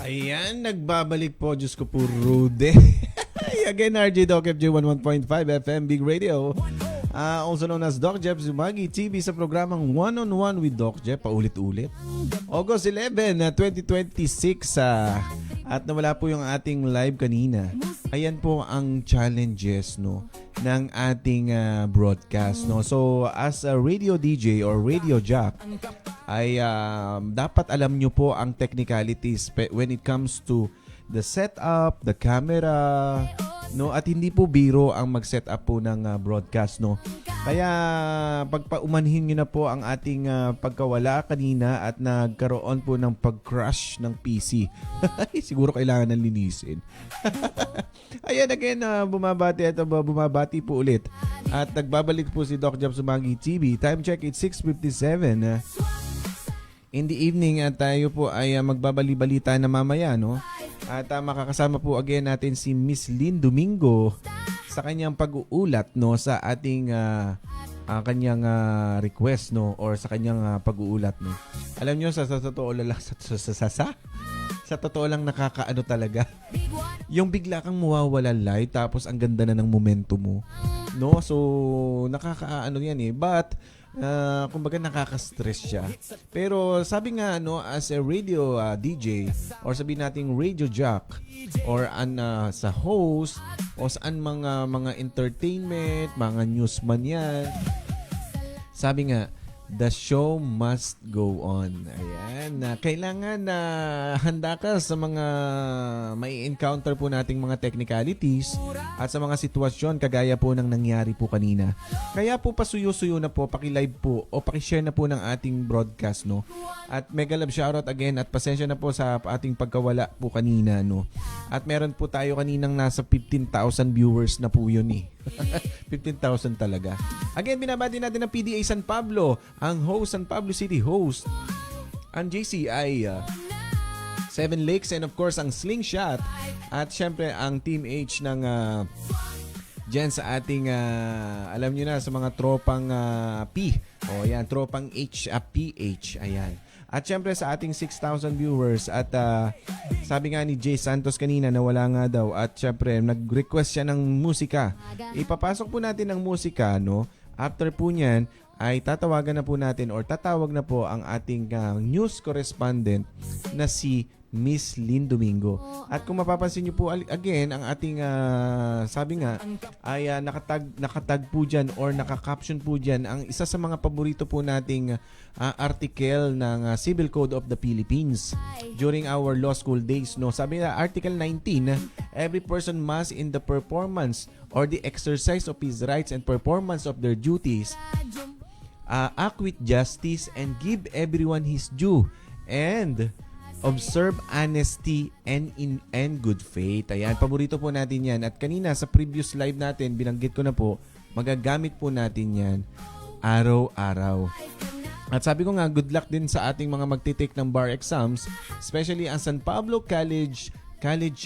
Ayan, nagbabalik po. Diyos ko po, Rude. Again, RJ Doc FJ 11.5 FM Big Radio. Also known as Doc Jeff Zumagi TV sa programang One-on-One with Doc Jeff. Paulit-ulit. August 11, 2026. At nawala po yung ating live kanina. Ayan po ang challenges ng ating broadcast. So, as a radio DJ or radio jock, ay dapat alam nyo po ang technicalities when it comes to the setup, the camera, at hindi po biro ang mag-set up po ng broadcast. Kaya pagpaumanhin nyo na po ang ating pagkawala kanina at nagkaroon po ng pag-crash ng PC. Siguro kailangan ng linisin. Ayan, again, bumabati po ulit. At nagbabalik po si Doc Jab Sumagi TV. Time check, it's 6:57 in the evening at tayo po ay magbabali-balita na mamaya, At makakasama po again natin si Miss Lynn Domingo sa kanyang pag-uulat sa ating kanyang request or sa kanyang pag-uulat Alam niyo sa totoo lang sa totoo lang nakakaano talaga. Yung bigla kang mawawala light tapos ang ganda na ng momento mo. So nakakaano yan But kumbaga nakaka-stress siya. Pero sabi nga as a radio DJ or sabihin nating radio jock or sa host o saan mga entertainment, mga newsman yan. Sabi nga, the show must go on. Ayan. Kailangan na handa ka sa mga may encounter po nating mga technicalities at sa mga sitwasyon kagaya po ng nangyari po kanina. Kaya po pasuyo-suyo na po, paki-live po o paki-share na po ng ating broadcast. At mega love shoutout again at pasensya na po sa ating pagkawala po kanina. At meron po tayo kaninang nasa 15,000 viewers na po yun 15,000 talaga. Again, binabati natin ang PDA San Pablo, ang host, San Pablo City host, ang JCI, Seven Lakes, and of course, ang Slingshot. At syempre, ang Team H ng dyan sa ating, alam nyo na, sa mga tropang P. Yan, tropang H, PH. Ayan. At syempre sa ating 6,000 viewers at sabi nga ni Jay Santos kanina na wala nga daw at syempre nag-request siya ng musika. Ipapasok po natin ang musika, After po niyan ay tatawagan na po natin or tatawag na po ang ating news correspondent na si Miss Lynn Domingo. At kung mapapansin niyo po again, ang ating sabi nga ay nakatag po dyan or nakakaption po dyan ang isa sa mga paborito po nating article ng Civil Code of the Philippines during our law school days. Sabi na Article 19, every person must in the performance or the exercise of his rights and performance of their duties act with justice and give everyone his due and observe honesty and good faith. Ayan, paborito po natin yan. At kanina sa previous live natin, binanggit ko na po, magagamit po natin yan araw-araw. At sabi ko nga, good luck din sa ating mga magtitake ng bar exams, especially ang San Pablo College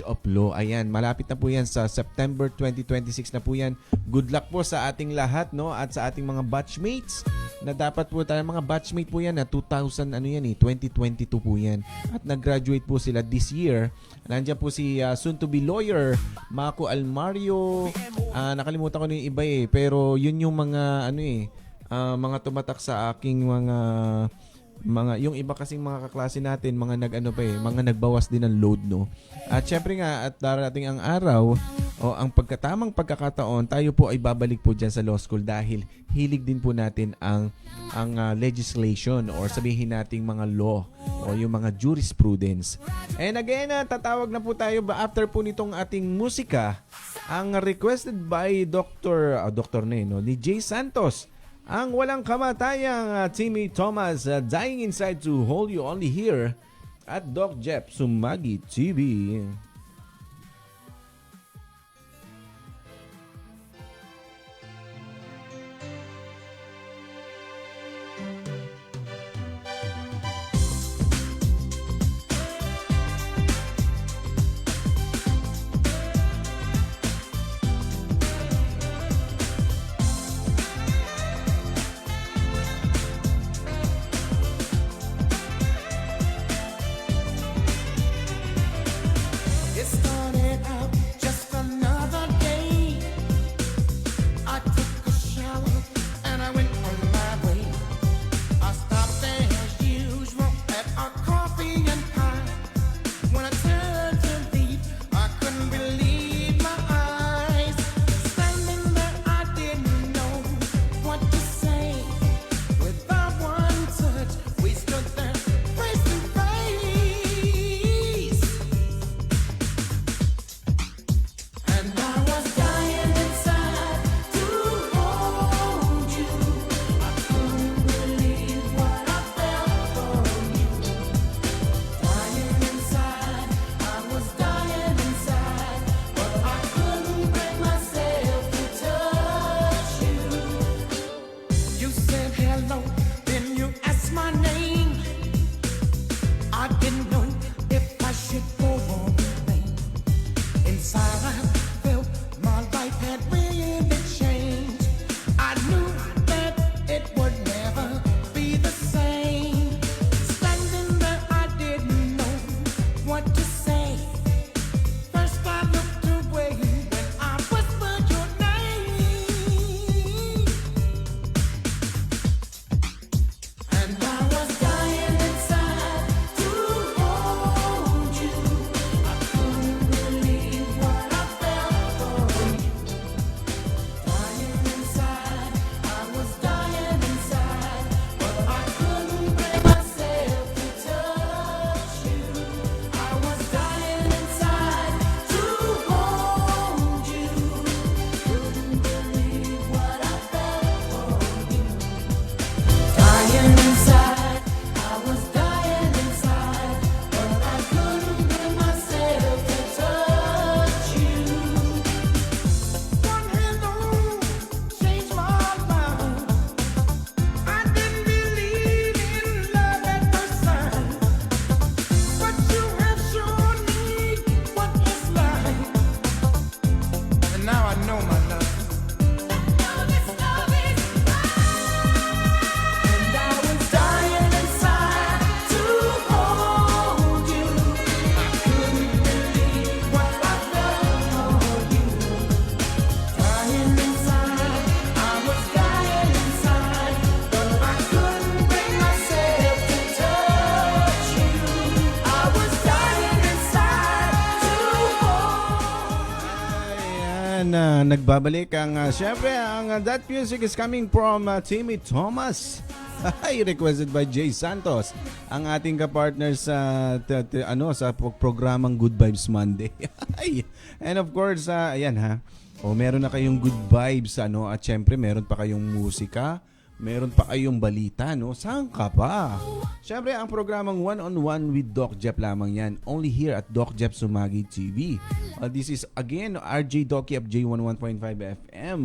of Law. Ayan, malapit na po yan sa September 2026 na po yan. Good luck po sa ating lahat, at sa ating mga batchmates na dapat po tayo, mga batchmate po yan na 2022 po yan. At nag-graduate po sila this year. Nandiyan po si soon to be lawyer, Mako Almario. Nakalimutan ko na yung iba pero yun yung mga mga tumatak sa aking mga yung iba kasing mga kaklase natin, mga mga nagbawas din ng load, At syempre nga, at darating ang araw o ang pagkatamang pagkakataon, tayo po ay babalik po diyan sa law school dahil hilig din po natin ang legislation or sabihin nating mga law o yung mga jurisprudence. And again, tatawag na po tayo after po nitong ating musika, ang requested by Dr. ni Jay Santos. Ang walang kamatayang Timmy Thomas, Dying Inside to Hold You Only Here at Doc Jeff Sumagi TV. Ayan, nagbabalik ang, syempre, ang That Music is coming from Timmy Thomas. Ay, requested by Jay Santos, ang ating kapartner sa sa programang Good Vibes Monday. Ay, and of course, ayan ha. O meron na kayong good vibes at syempre meron pa kayong musika, meron pa kayong balita, no? Saan ka pa? Syempre, ang programang One-on-One with Doc Jep lamang yan. Only here at Doc Jep Sumagi TV. This is again RJ Doki of J11.5 FM,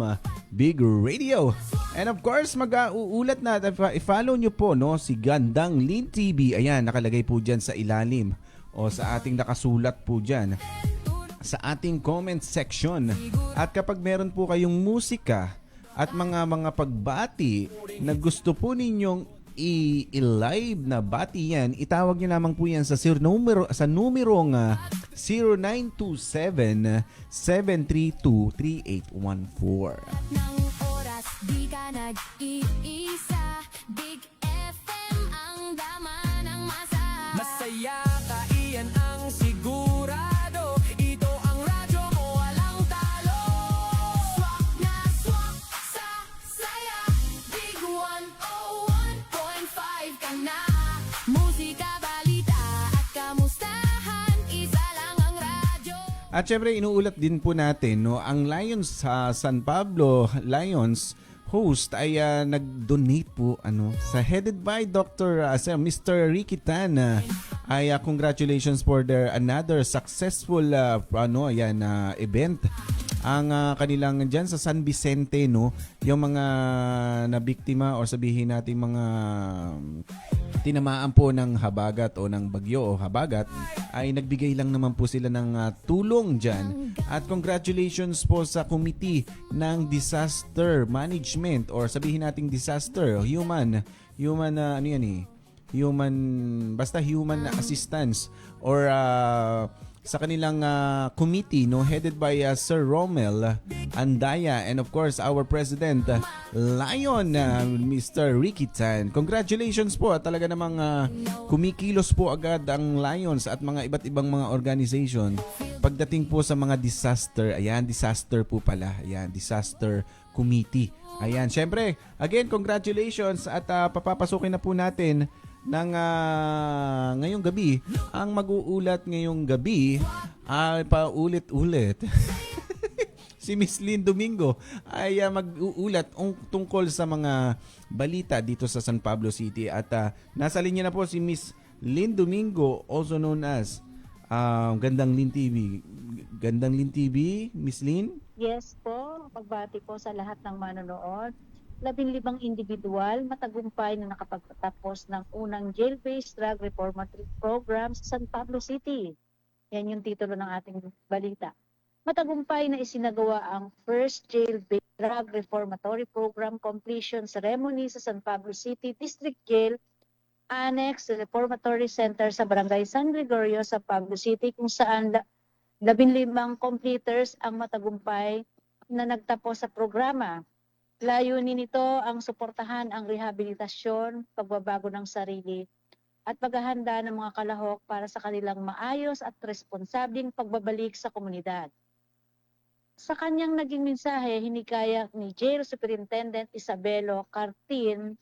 Big Radio. And of course, mag-uulat na, i-follow nyo po si Gandang Lin TV. Ayan, nakalagay po dyan sa ilalim o sa ating nakasulat po dyan sa ating comment section. At kapag meron po kayong musika at mga pagbati na gusto po ninyong i-live na bati yan, itawag nyo lamang po yan sa numerong 0927-732-3814. Ng oras, di ka nag-iisa. Big FM ang dama ng masa. Masaya ka, iyan ang sigurado. Ito ang radyo mo, walang talo. Swak na swak sa saya. Big 101.5 ka na. Musika, balita at kamustahan. Isa lang ang radyo. At syempre, inuulat din po natin, ang Lions sa San Pablo Lions host ay nag-donate po sa headed by Mr. Ricky Tan. Ay congratulations for their another successful event. Ang kanilang dyan sa San Vicente, yung mga nabiktima o sabihin natin mga tinamaan po ng habagat o ng bagyo o habagat, ay nagbigay lang naman po sila ng tulong dyan. At congratulations po sa committee ng disaster management or sabihin nating disaster, human assistance or sa kanilang committee headed by Sir Romel Andaya and of course our President Lion Mr. Ricky Tan. Congratulations po, talaga namang kumikilos po agad ang Lions at mga iba't ibang mga organization pagdating po sa mga disaster. Ayan, disaster po pala. Ayan, disaster committee. Ayan, syempre, again, congratulations at papapasukin na po natin ng ngayong gabi. Ang mag-uulat ngayong gabi ay paulit-ulit. Si Miss Lynn Domingo ay mag-uulat tungkol sa mga balita dito sa San Pablo City. At nasa linya na po si Miss Lynn Domingo, also known as Gandang Lin TV. Gandang Lin TV, Miss Lynn? Yes po, pagbati po sa lahat ng manonood. 15 individual matagumpay na nakapagtapos ng unang jail-based drug reformatory program sa San Pablo City. Yan yung titulo ng ating balita. Matagumpay na isinagawa ang first jail-based drug reformatory program completion ceremony sa San Pablo City District Jail Annex Reformatory Center sa Barangay San Gregorio sa Pablo City, kung saan 15 completers ang matagumpay na nagtapos sa programa. Layunin nito ang suportahan ang rehabilitasyon, pagbabago ng sarili, at paghahanda ng mga kalahok para sa kanilang maayos at responsableng pagbabalik sa komunidad. Sa kanyang naging mensahe, hinikaya ni Jail Superintendent Isabelo Cartin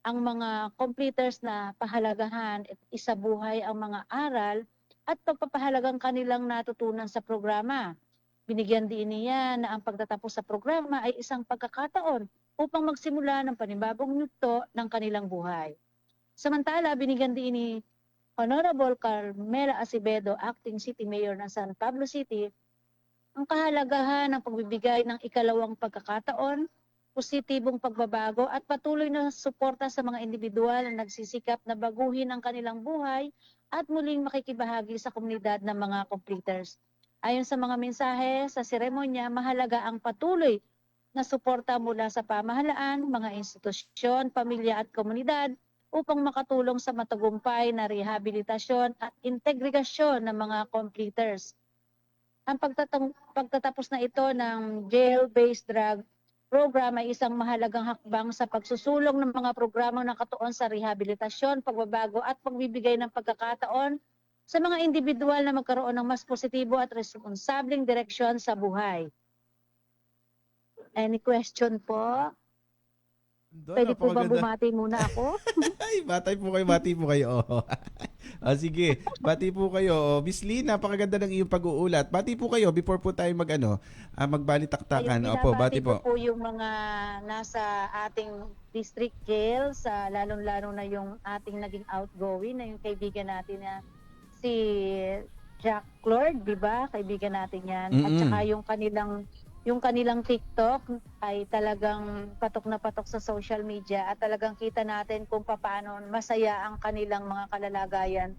ang mga completers na pahalagahan at isabuhay ang mga aral at pagpapahalagang kanilang natutunan sa programa. Binigyan din niya na ang pagtatapos sa programa ay isang pagkakataon upang magsimula ng panibagong yugto ng kanilang buhay. Samantala, binigyan din ni Honorable Carmela Acevedo, Acting City Mayor ng San Pablo City, ang kahalagahan ng pagbibigay ng ikalawang pagkakataon, positibong pagbabago at patuloy na suporta sa mga individual na nagsisikap na baguhin ang kanilang buhay at muling makikibahagi sa komunidad ng mga completers. Ayon sa mga mensahe sa seremonya, mahalaga ang patuloy na suporta mula sa pamahalaan, mga institusyon, pamilya at komunidad upang makatulong sa matagumpay na rehabilitasyon at integrigasyon ng mga completers. Ang pagtatapos na ito ng jail-based drug program ay isang mahalagang hakbang sa pagsusulong ng mga programang nakatuon sa rehabilitasyon, pagbabago at pagbibigay ng pagkakataon sa mga individual na magkaroon ng mas positibo at responsableng direksyon sa buhay. Any question po? Doon, Pwede po ba napakaganda. bumati muna ako? Ay, bati po kayo. Oh. Sige, bati po kayo. Miss Lee, napakaganda ng iyong pag-uulat. Bati po kayo before po tayo magbalitaktakan. Ayun, Opo, bati binabati ko po. po yung mga nasa ating district jail, lalong-lalo na yung ating naging outgoing, na yung kaibigan natin na si Jack Lord, di ba? Kaibigan natin yan. At Mm-mm. saka yung kanilang TikTok ay talagang patok na patok sa social media, at talagang kita natin kung paano masaya ang kanilang mga kalalagayan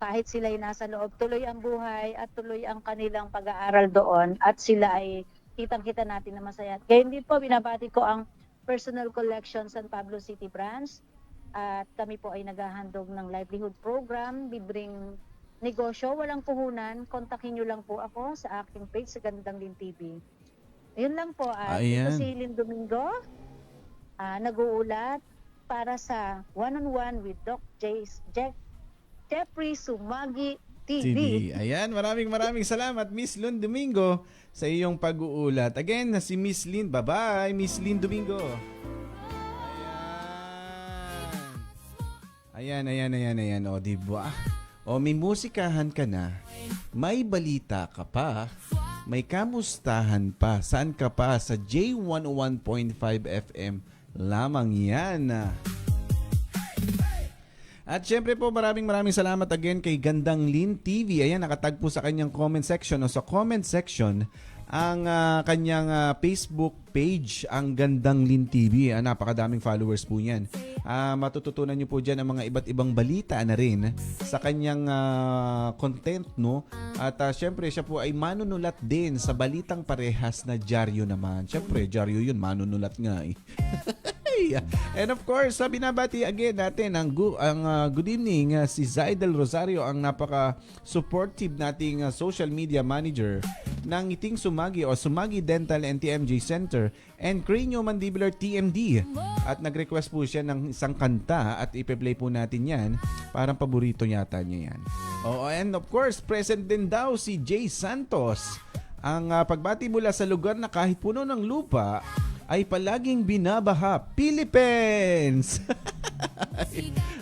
kahit sila ay nasa loob. Tuloy ang buhay at tuloy ang kanilang pag-aaral doon, at sila ay kitang-kita natin na masaya. Kaya din po binabati ko ang Personal Collection San Pablo City Branch, at kami po ay naghahandog ng livelihood program, libreng negosyo, walang puhunan. Kontakin nyo lang po ako sa aking page sa Gandang Din TV. Yun lang po. At ito Ayan. si Lynn Domingo, nag-uulat para sa One-on-One with Doc Jeffrey Sumagi TV. TV. Ayan, maraming salamat Miss Lynn Domingo sa iyong pag-uulat. Again, si Miss Lynn. Bye-bye, Miss Lynn Domingo. Ayan. Ayan. O, diba? O, may musikahan ka na. May balita ka pa. May kamustahan pa. Saan ka pa? Sa J101.5 FM lamang yan. At syempre po, maraming salamat again kay Gandang Lin TV. Ayan, nakatag po sa kanyang comment section. O sa comment section, ang kanyang Facebook page, ang Gandang Lin TV. Napakadaming followers po yan. Matututunan nyo po dyan ang mga iba't ibang balita na rin sa kanyang content, no? At syempre, siya po ay manunulat din sa balitang parehas na dyaryo naman. Syempre, dyaryo yun, manunulat nga eh. And of course, binabati again natin ang good evening si Zaidel Rosario, ang napaka-supportive nating social media manager ng Ngiting Sumagi o Sumagi Dental and TMJ Center and Craniomandibular TMD. At nag-request po siya ng isang kanta at ipe-play po natin yan. Parang paborito yata niya yan. And of course, present din daw si Jay Santos. Ang pagbati mula sa lugar na kahit puno ng lupa ay palaging binabaha, Philippines!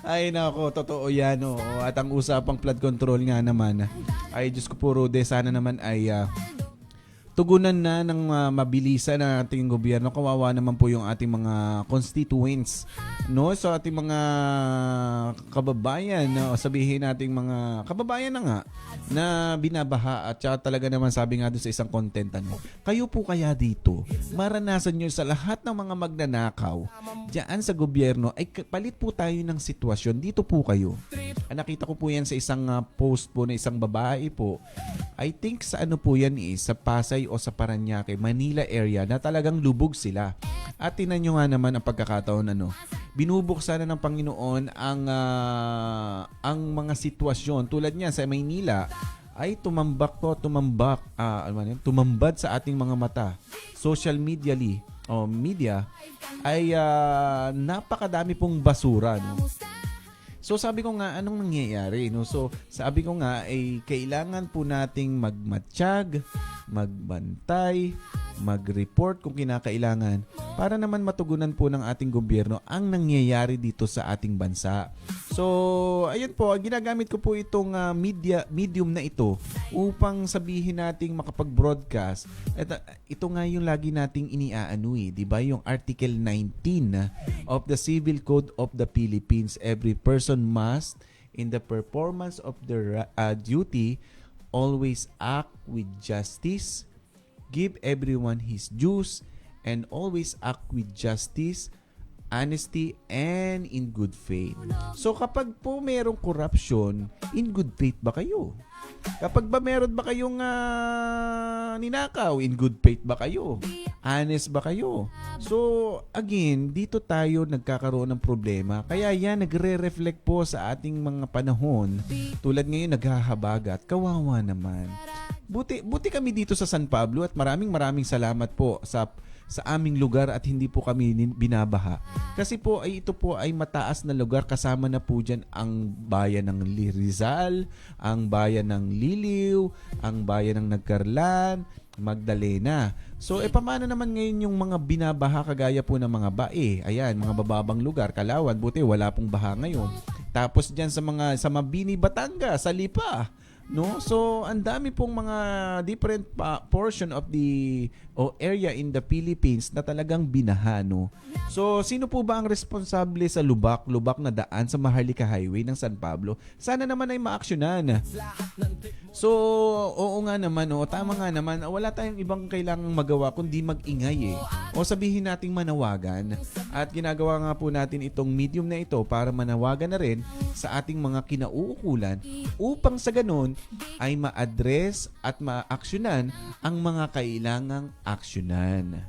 Ay nako, totoo yan. Oh. At ang usapang flood control nga naman, ay Diyos ko po, Rode, sana naman ay tugunan na ng mabilisan ng ating gobyerno. Kawawa naman po yung ating mga constituents, no? So ating mga kababayan, no? Sabihin nating mga kababayan na nga na binabaha, at saka talaga naman sabi nga doon sa isang content, kayo po kaya dito maranasan nyo sa lahat ng mga magnanakaw diyan sa gobyerno ay palit po tayo ng sitwasyon, dito po kayo. Nakita ko po yan sa isang post po na isang babae po, I think sa ano po yan sa Pasay o sa Parañaque, Manila area, na talagang lubog sila. At tinan nyo nga naman ang pagkakataon, binubuksan na ng Panginoon ang mga sitwasyon tulad niya sa Maynila ay tumambad sa ating mga mata. Social media ay napakadami pong basura, no? So sabi ko nga, anong nangyayari, no? So sabi ko nga ay kailangan po nating magmatsyag, magbantay, mag-report kung kinakailangan para naman matugunan po ng ating gobyerno ang nangyayari dito sa ating bansa. So ayun po, ginagamit ko po itong medium na ito upang sabihin nating makapag-broadcast. At ito nga yung lagi nating di ba? Yung Article 19 of the Civil Code of the Philippines, every person must, in the performance of their duty, always act with justice, give everyone his dues, and always act with justice, honesty, and in good faith. So kapag po merong corruption, in good faith ba kayo? Kapag ba meron ba kayong ninakaw, in good faith ba kayo? Honest ba kayo? So again, dito tayo nagkakaroon ng problema. Kaya yan, nagre-reflect po sa ating mga panahon. Tulad ngayon, naghahabagat. Kawawa naman. Buti kami dito sa San Pablo at maraming salamat po sa aming lugar at hindi po kami binabaha. Kasi po ito po ay mataas na lugar, kasama na po dyan ang bayan ng Rizal, ang bayan ng Liliw, ang bayan ng Nagcarlan, Magdalena. So paano naman ngayon yung mga binabaha kagaya po ng mga bae? Ayan, mga bababang lugar, Kalawan, buti wala pong baha ngayon. Tapos diyan sa Mabini, Batangas, sa Lipa, no? So ang dami pong mga different portion of the area in the Philippines na talagang binaha, no? So sino po ba ang responsable sa lubak na daan sa Maharlika Highway ng San Pablo? Sana naman ay maaksyonan. So oo nga naman, tama nga naman, wala tayong ibang kailangang magawa kundi mag-ingay o sabihin nating manawagan, at ginagawa nga po natin itong medium na ito para manawagan na rin sa ating mga kinauukulan upang sa ganun ay ma-address at ma-aksyonan ang mga kailangang aksyonan.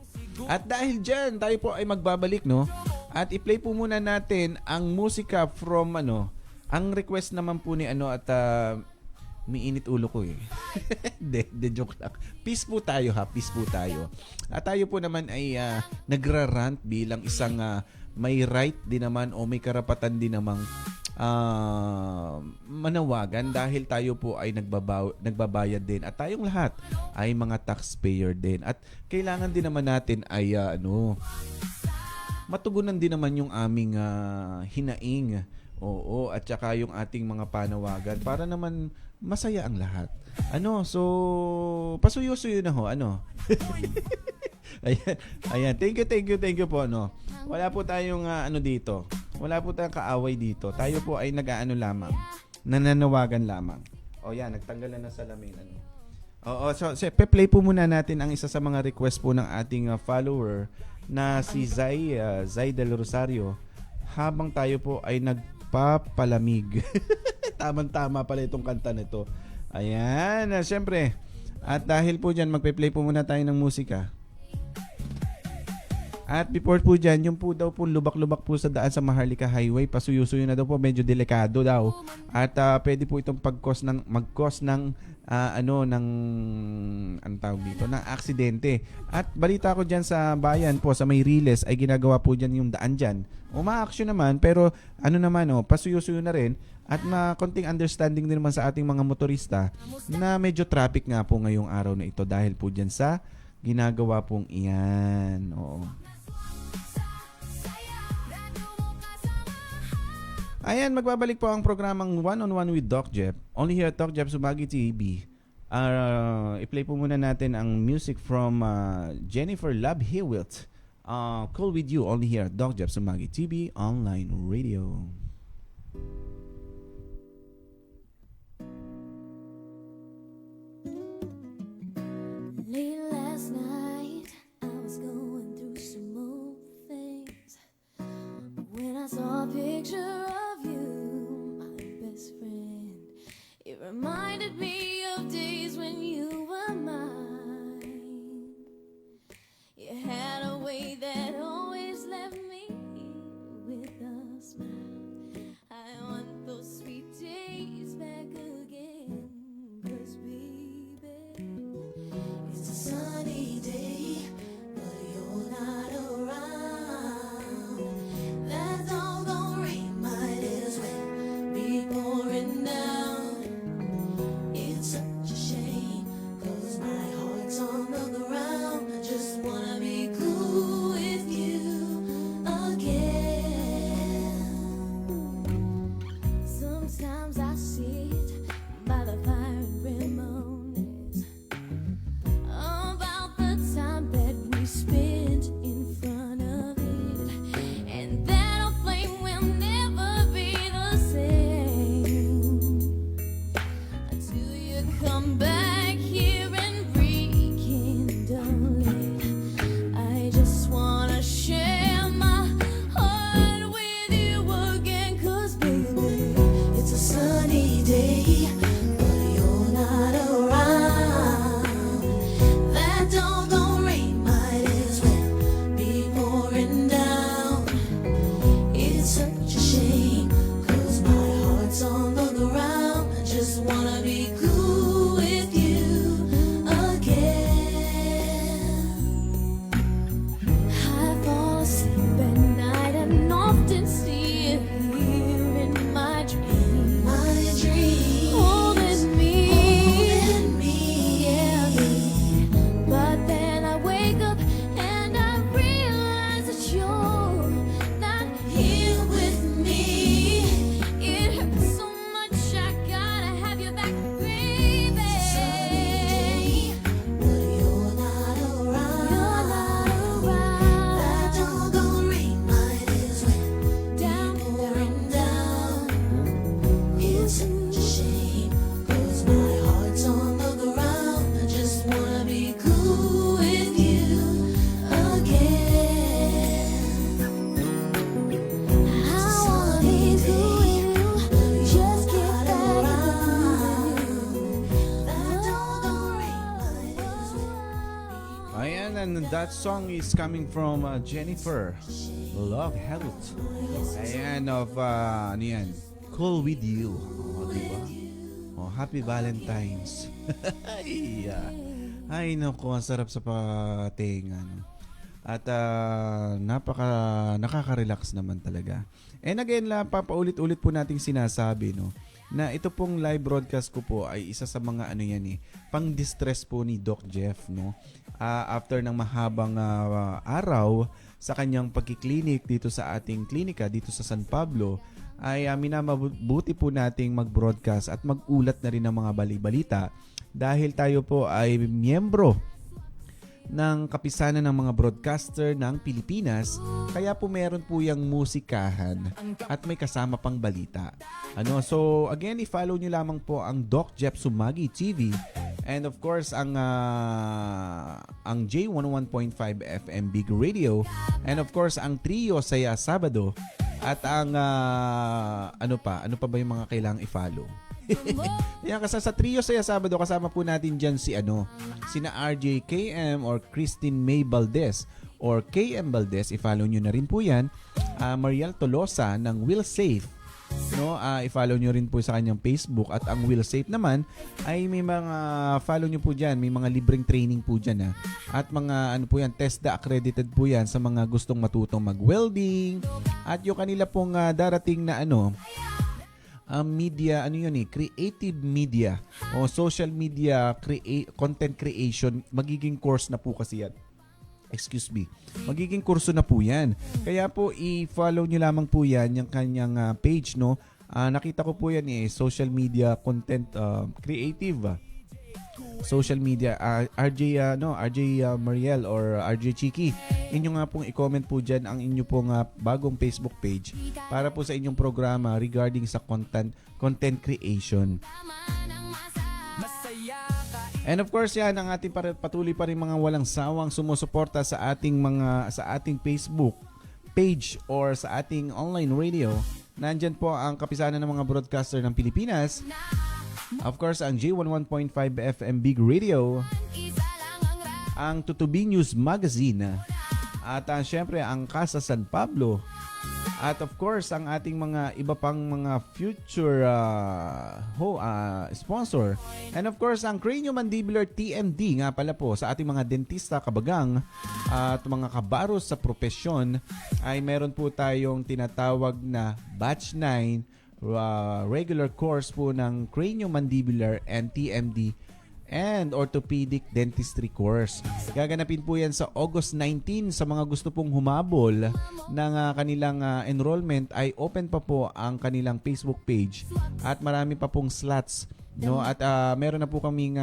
At dahil dyan, tayo po ay magbabalik, no? At i-play po muna natin ang musika from ang request naman po ni umiinit ulo ko eh. De joke lang. Peace po tayo ha, peace po tayo. At tayo po naman ay nagrarant bilang isang may right din naman o may karapatan din namang manawagan dahil tayo po ay nagbabayad din at tayong lahat ay mga taxpayer din at kailangan din naman natin ay matugunan din naman yung aming hinaing, oo, at saka yung ating mga panawagan para naman masaya ang lahat. So pasuyo-suyo na ho, Ayan. Thank you po, Wala po tayong dito. Wala po tayong kaaway dito. Tayo po ay lamang. Nananawagan lamang. Yan, nagtanggal na ng salamin, so pe-play po muna natin ang isa sa mga request po ng ating follower na si Zay del Rosario habang tayo po ay nagpapalamig. Tamang-tama pala itong kanta nito. Ayan, syempre. At dahil po dyan, magpe-play po muna tayo ng musika. At before po dyan, yung po daw po lubak-lubak po sa daan sa Maharlika Highway, pasuyo-suyo na daw po, medyo delikado daw. At pwede po itong mag-cause ng ng aksidente. At balita ko dyan sa bayan po, sa Mayriles, ay ginagawa po dyan yung daan dyan. Umaaksyon naman, pero pasuyo-suyo na rin. At konting understanding din naman sa ating mga motorista na medyo traffic nga po ngayong araw na ito dahil po dyan sa ginagawa pong iyan. Oo. Ayan, magbabalik po ang programang One-on-One with Doc Jeff. Only here at Doc Jeff Sumagi TV. I-play po muna natin ang music from Jennifer Love Hewitt. Cool With You, only here at Doc Jeff Sumagi TV Online Radio. Late last night, I was going through some old things when I saw a picture of you, my best friend. It reminded me of days when you were mine. You had a way that always left me with a smile. I want those sweet days back again, 'cause it's a sunny day, but you're not around. That doggone rain might as well be pouring down. It's such a shame, 'cause my heart's on the ground. I just wanna be cool with you again. Sometimes I sit by the fire and reminisce about the time that we spent in front of it, and that our flame will never be the same until you come back here and rekindle it. I just wanna share my heart with you again, 'cause baby, it's a sunny day, but you're not around. That doggone rain might as well be pouring down. It's such a shame, 'cause my heart's on the ground. I just wanna be cool with you Ayan, that song is coming from Jennifer Love Health. Ayan, of ano yan? Cool with you. Diba? Happy Valentine's. Ay, ay naku, ang sarap sa patinga. No? At nakaka-relax naman talaga. And again, papaulit-ulit po nating sinasabi, no, na ito pong live broadcast ko po ay isa sa mga ano yan pang-distress po ni Doc Jeff, no. After ng mahabang araw sa kanyang pagkiklinik dito sa ating klinika dito sa San Pablo, ay minamabuti po nating mag-broadcast at mag-ulat na rin ng mga bali-balita dahil tayo po ay miyembro ng kapisanan ng mga broadcaster ng Pilipinas, kaya po meron po yung musikahan at may kasama pang balita. So again, i-follow nyo lamang po ang Doc Jeff Sumagi TV and of course ang J101.5 FM Big Radio and of course ang Trio Saya Sabado at ang ano pa ba yung mga kailangang i-follow? Yan, kasi sa Trio Saya Sabado kasama po natin dyan sina RJ KM or Christine May Valdez or KM Valdez, i-follow nyo na rin po yan. Mariel Tolosa ng Will Safe, no, i-follow nyo rin po sa kanyang Facebook. At ang Will Safe naman ay may mga follow nyo po dyan, may mga libreng training po dyan at mga ano po yan, TESDA accredited po yan sa mga gustong matutong mag-welding at yung kanila pong darating na media, creative media o social media content creation, magiging course na po kasi yan. Excuse me. Magiging kurso na po yan. Kaya po i-follow nyo lamang po yan, yung kanyang page, no. Nakita ko po yan social media content creative. Social media RJ Mariel or RJ Chiki. Inyo nga pong i-comment po dyan ang inyo pong bagong Facebook page para po sa inyong programa regarding sa content creation. And of course yan ang ating patuloy pa rin mga walang sawang sumusuporta sa ating Facebook page or sa ating online radio. Nandyan po ang kapisanan ng mga broadcaster ng Pilipinas. Of course, ang J101.5 FM Big Radio, ang Tutubi News Magazine, at syempre ang Casa San Pablo, at of course ang ating mga iba pang mga future sponsor, and of course ang Craniomandibular TMD nga pala po sa ating mga dentista kabagang at mga kabaros sa profesyon ay meron po tayong tinatawag na Batch 9 regular course po ng Craniomandibular and TMD and Orthopedic Dentistry course. Gaganapin po yan sa August 19. Sa mga gusto pong humabol ng kanilang enrollment ay open pa po ang kanilang Facebook page at marami pa pong slots, no, at meron na po kaming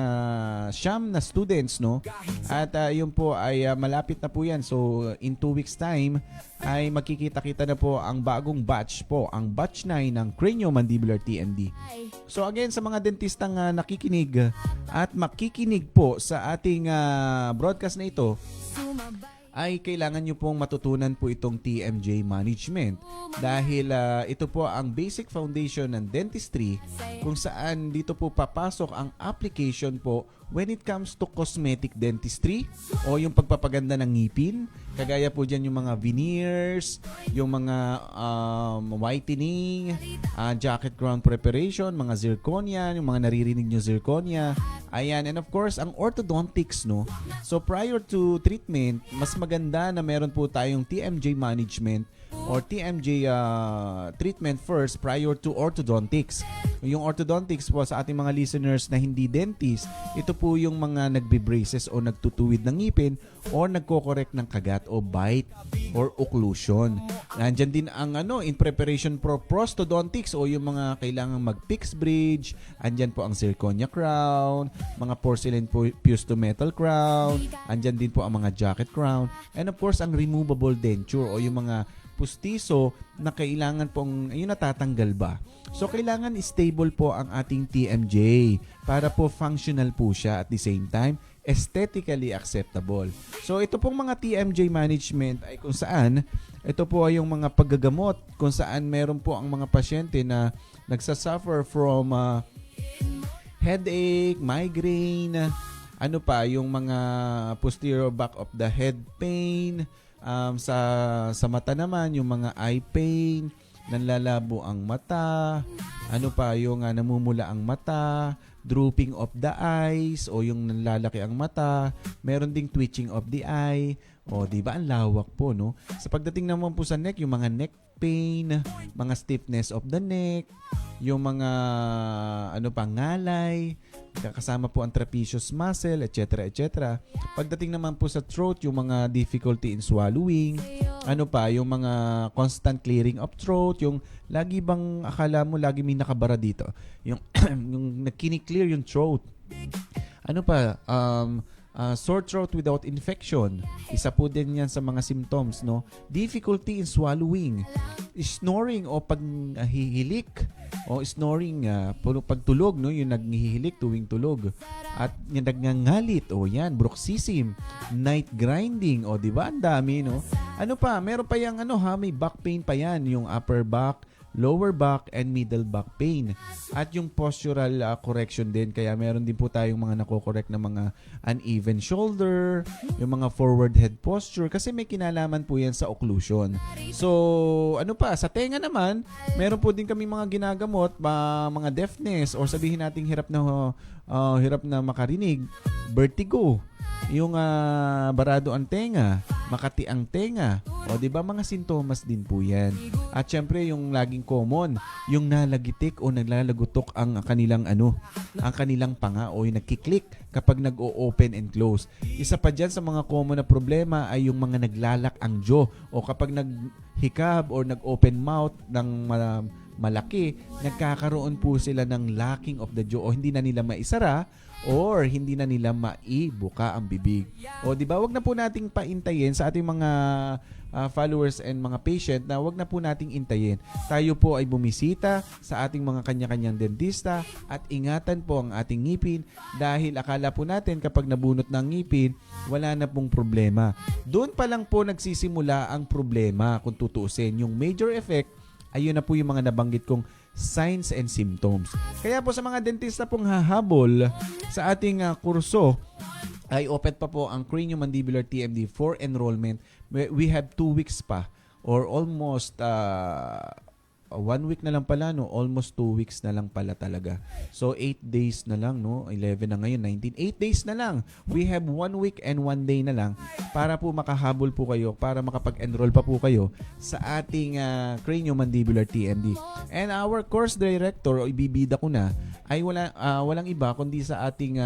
siyam na students, no, at yun po ay malapit na po yan. So in 2 weeks time ay makikita-kita na po ang bagong batch po, ang batch 9 ng Craniomandibular TMD. So again, sa mga dentistang nakikinig at makikinig po sa ating broadcast na ito, ay kailangan nyo pong matutunan po itong TMJ Management dahil ito po ang basic foundation ng dentistry kung saan dito po papasok ang application po when it comes to cosmetic dentistry o yung pagpapaganda ng ngipin. Kagaya po dyan yung mga veneers, yung mga whitening, jacket crown preparation, mga zirconia, yung mga naririnig nyo zirconia. Ayan, and of course, ang orthodontics, no? So prior to treatment, mas maganda na meron po tayong TMJ management or TMJ treatment first prior to orthodontics. Yung orthodontics po sa ating mga listeners na hindi dentist, ito po yung mga nagbe-braces o nagtutuwid ng ngipin or nagko-correct ng kagat o bite or occlusion. Nandyan din ang in preparation for prosthodontics o yung mga kailangan mag-fix bridge. Andyan po ang zirconia crown, mga porcelain fused to metal crown. Andyan din po ang mga jacket crown. And of course, ang removable denture o yung mga pustiso na kailangan pong natatanggal ba. So kailangan stable po ang ating TMJ para po functional po siya at the same time aesthetically acceptable. So ito pong mga TMJ management ay kung saan ito po ay yung mga paggagamot kung saan meron po ang mga pasyente na nagsasuffer from headache, migraine, Ano pa, yung mga posterior back of the head pain, sa mata naman, yung mga eye pain, nanlalabo ang mata, ano pa, yung namumula ang mata, drooping of the eyes, o yung nanlalaki ang mata, meron ding twitching of the eye, o di ba ang lawak po, no? Sa pagdating naman po sa neck, yung mga neck pain, mga stiffness of the neck, yung mga ano pa, ngalay, kasama po ang trapezius muscle, etc. etc. Pagdating naman po sa throat, yung mga difficulty in swallowing, ano pa, yung mga constant clearing of throat, yung lagi bang akala mo lagi may nakabara dito, yung yung nagkini-clear yung throat. Ano pa, sore throat without infection. Isa po din yan sa mga symptoms, no? Difficulty in swallowing. Snoring o paghihilik. O snoring, pagtulog, no? Yung naghihilik tuwing tulog. At yung nagngangalit, o yan, bruxism. Night grinding, o di ba? Ang dami, no? Ano pa? Meron pa yung may back pain pa yan. Yung upper back, lower back, and middle back pain. At yung postural correction din. Kaya meron din po tayong mga nako-correct na mga uneven shoulder, yung mga forward head posture, kasi may kinalaman po yan sa occlusion. So, ano pa, sa tenga naman, meron po din kami mga ginagamot, mga deafness, or sabihin nating hirap na makarinig, vertigo, yung barado ang tenga, makati ang tenga. O di ba mga sintomas din po 'yan. At syempre yung laging common, yung nalagitik o naglalagutok ang kanilang ang kanilang panga o yung nagkiklik kapag nag-o-open and close. Isa pa diyan sa mga common na problema ay yung mga naglalak ang jaw o kapag naghikab or nag-open mouth ng malaki, nagkakaroon po sila ng locking of the jaw o hindi na nila maisara or hindi na nila maibuka ang bibig. O di ba, wag na po nating paintayin sa ating mga followers and mga patient na wag na po nating intayin. Tayo po ay bumisita sa ating mga kanya-kanyang dentista at ingatan po ang ating ngipin dahil akala po natin kapag nabunot ng ngipin, wala na pong problema. Doon pa lang po nagsisimula ang problema kung tutuusin. Yung major effect, ayun na po yung mga nabanggit kong signs and symptoms. Kaya po sa mga dentista pong hahabol sa ating kurso, ay open pa po ang Craniomandibular TMD for enrollment. We have 2 weeks pa or almost 1 week na lang pala, no? Almost 2 weeks na lang pala talaga. So 8 days na lang, no? 11 na ngayon, 19. 8 days na lang. We have 1 week and 1 day na lang para po makahabol po kayo, para makapag-enroll pa po kayo sa ating Craniomandibular TMD. And our course director, o ibibida ko na, ay walang iba kundi sa ating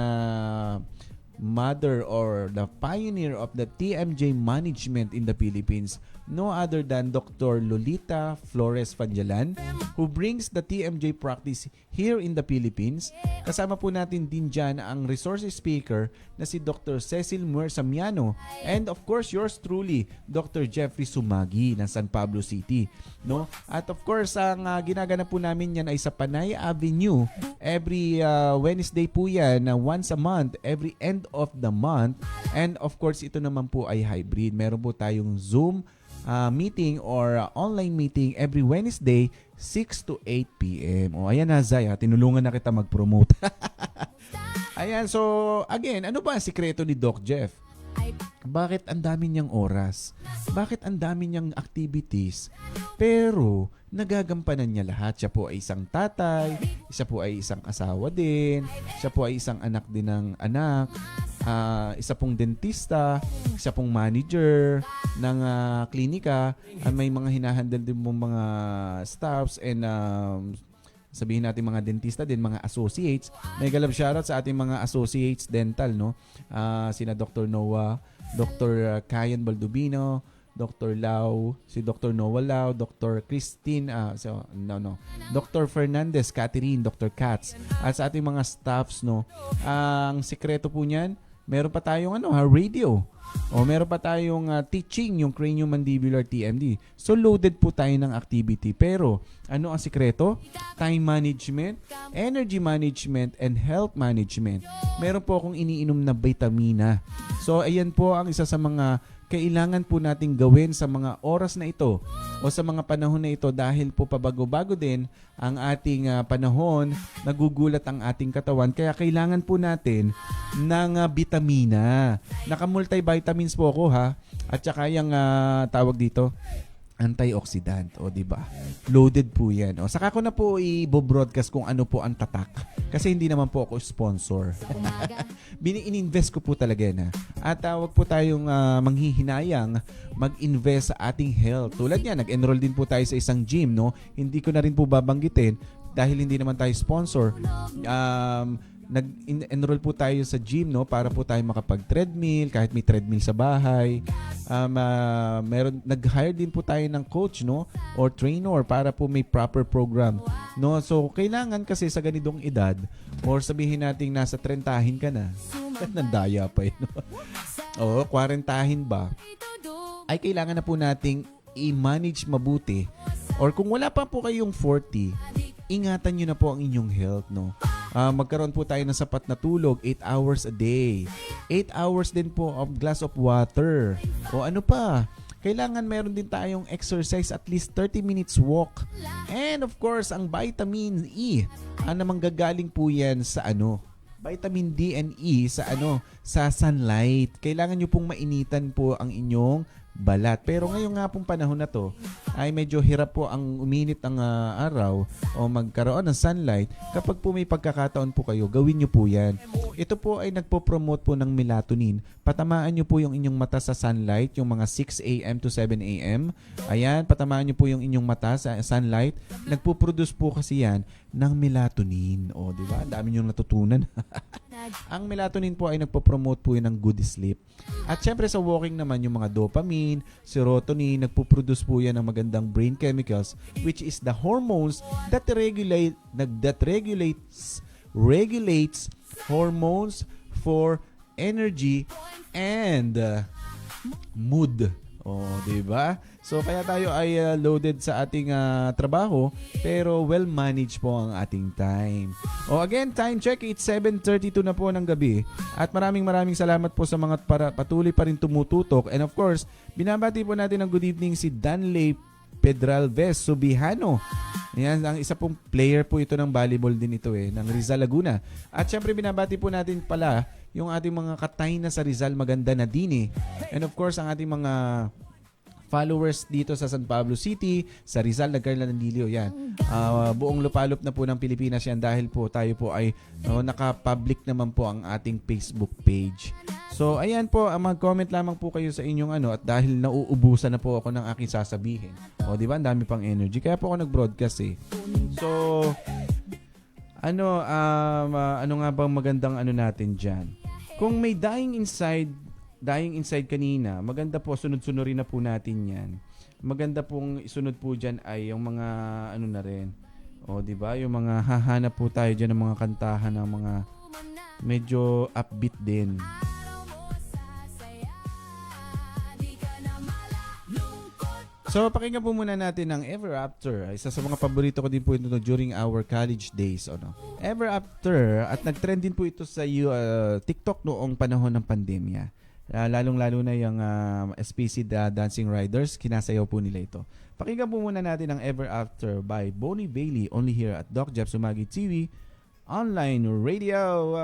mother or the pioneer of the TMJ management in the Philippines, no other than Dr. Lolita Flores Fanjalan, who brings the TMJ practice here in the Philippines. Kasama po natin din dyan ang resource speaker na si Dr. Cecil Muersamiano, and of course yours truly, Dr. Jeffrey Sumagi ng San Pablo City, no? At of course ang ginagana po namin yan ay sa Panay Avenue. Every Wednesday po yan, once a month, every end of the month. And of course ito naman po ay hybrid. Meron po tayong Zoom meeting or online meeting every Wednesday 6 to 8 p.m. O ayan na, Zay, tinulungan na kita mag-promote. Ayan, so again, ano ba ang sikreto ni Doc Jeff? Bakit ang dami niyang oras? Bakit ang dami niyang activities? Pero nagagampanan niya lahat. Siya po ay isang tatay, siya po ay isang asawa din, siya po ay isang anak din ng anak, isa pong dentista, isa pong manager ng klinika, at may mga hinahandle din mong mga staffs and sabihin natin mga dentista din, mga associates. May galab shoutout sa ating mga associates dental, no? Sina Dr. Noah, Dr. Kayan Baldubino, Dr. Lau, si Dr. Noah Lau, Dr. Christine, Dr. Fernandez, Catherine, Dr. Katz, at sa ating mga staffs, no? Ang sikreto po niyan, meron pa tayong radio. O meron pa tayong teaching, yung Craniomandibular TMD. So loaded po tayo ng activity. Pero ano ang sikreto? Time management, energy management, and health management. Meron po akong iniinom na vitamina. So ayan po ang isa sa mga kailangan po nating gawin sa mga oras na ito o sa mga panahon na ito dahil po pabago-bago din ang ating panahon, nagugulat ang ating katawan. Kaya kailangan po natin ng bitamina. Naka-multivitamins po ako ha. At saka yung tawag dito, antioxidant, o di ba? Loaded po 'yan. O saka ko na po i-broadcast kung ano po ang tatak kasi hindi naman po ako sponsor. Ininvest ko po talaga na. At wag po tayong manghihinayang mag-invest sa ating health. Tulad niyan, nag-enroll din po tayo sa isang gym, no? Hindi ko na rin po babanggitin dahil hindi naman tayo sponsor. Nag-enroll po tayo sa gym, no, para po tayo makapag-treadmill kahit may treadmill sa bahay. Nag-hire din po tayo ng coach, no, or trainer para po may proper program, no. So kailangan kasi sa ganitong edad or sabihin nating nasa 30-hin ka na. Nandaya pa no. O 40-hin ba? Ay kailangan na po nating i-manage mabuti. Or kung wala pa po kayong 40, ingatan nyo na po ang inyong health, no? Magkaroon po tayo ng sapat na tulog, 8 hours a day. 8 hours din po of glass of water. O ano pa? Kailangan meron din tayong exercise, at least 30 minutes walk. And of course, ang vitamin E, manggagaling po yan sa ano? Vitamin D and E sa ano? Sa sunlight. Kailangan nyo pong mainitan po ang inyong balat. Pero ngayon nga pong panahon na to ay medyo hirap po ang uminit ang araw o magkaroon ng sunlight. Kapag po may pagkakataon po kayo, gawin nyo po yan. Ito po ay nagpo-promote po ng melatonin. Patamaan nyo po yung inyong mata sa sunlight, yung mga 6 a.m. to 7 a.m. Ayan, patamaan nyo po yung inyong mata sa sunlight. Nagpo-produce po kasi yan ng melatonin. O, di ba? Ang dami nyo natutunan. Ang melatonin po ay nagpo-promote po yun ng good sleep. At syempre sa walking naman, yung mga dopamine, serotonin, nagpo-produce po yan ng magandang brain chemicals, which is the hormones that regulates hormones for energy and mood. Oh, 'di ba? So kaya tayo ay loaded sa ating trabaho pero well managed po ang ating time. Oh, again, time check, it's 7:32 na po ng gabi. At maraming salamat po sa mga patuloy pa rin tumututok. And of course, binabati po natin ng good evening si Danley Pedralves Subihano. Ayan, ang isa pong player po ito ng volleyball din ito ng Rizal Laguna. At syempre binabati po natin pala yung ating mga katay na sa Rizal, maganda na din And of course, ang ating mga followers dito sa San Pablo City, sa Rizal, Nagcarla-Nandilio, yan. Buong lupalop na po ng Pilipinas yan dahil po tayo po ay naka-public naman po ang ating Facebook page. So, ayan po, mag-comment lamang po kayo sa inyong at dahil nauubusan na po ako ng aking sasabihin. O, di ba? Ang dami pang energy. Kaya po ako nag-broadcast So, ano nga bang magandang natin dyan? Kung may dying inside kanina, maganda po, sunod-sunurin na po natin yan. Maganda pong isunod po dyan ay yung mga na rin. O, di ba? Yung mga hahanap po tayo dyan ng mga kantahan ng mga medyo upbeat din. So, pakinggan po muna natin ang Ever After. Isa sa mga paborito ko din po ito during our college days. Ever After, at nag-trend din po ito sa TikTok noong panahon ng pandemya. Lalong-lalo na yung SPC Dancing Riders, kinasayaw po nila ito. Pakinggan po muna natin ang Ever After by Bonnie Bailey, only here at Doc Jeff Sumagi TV, online radio.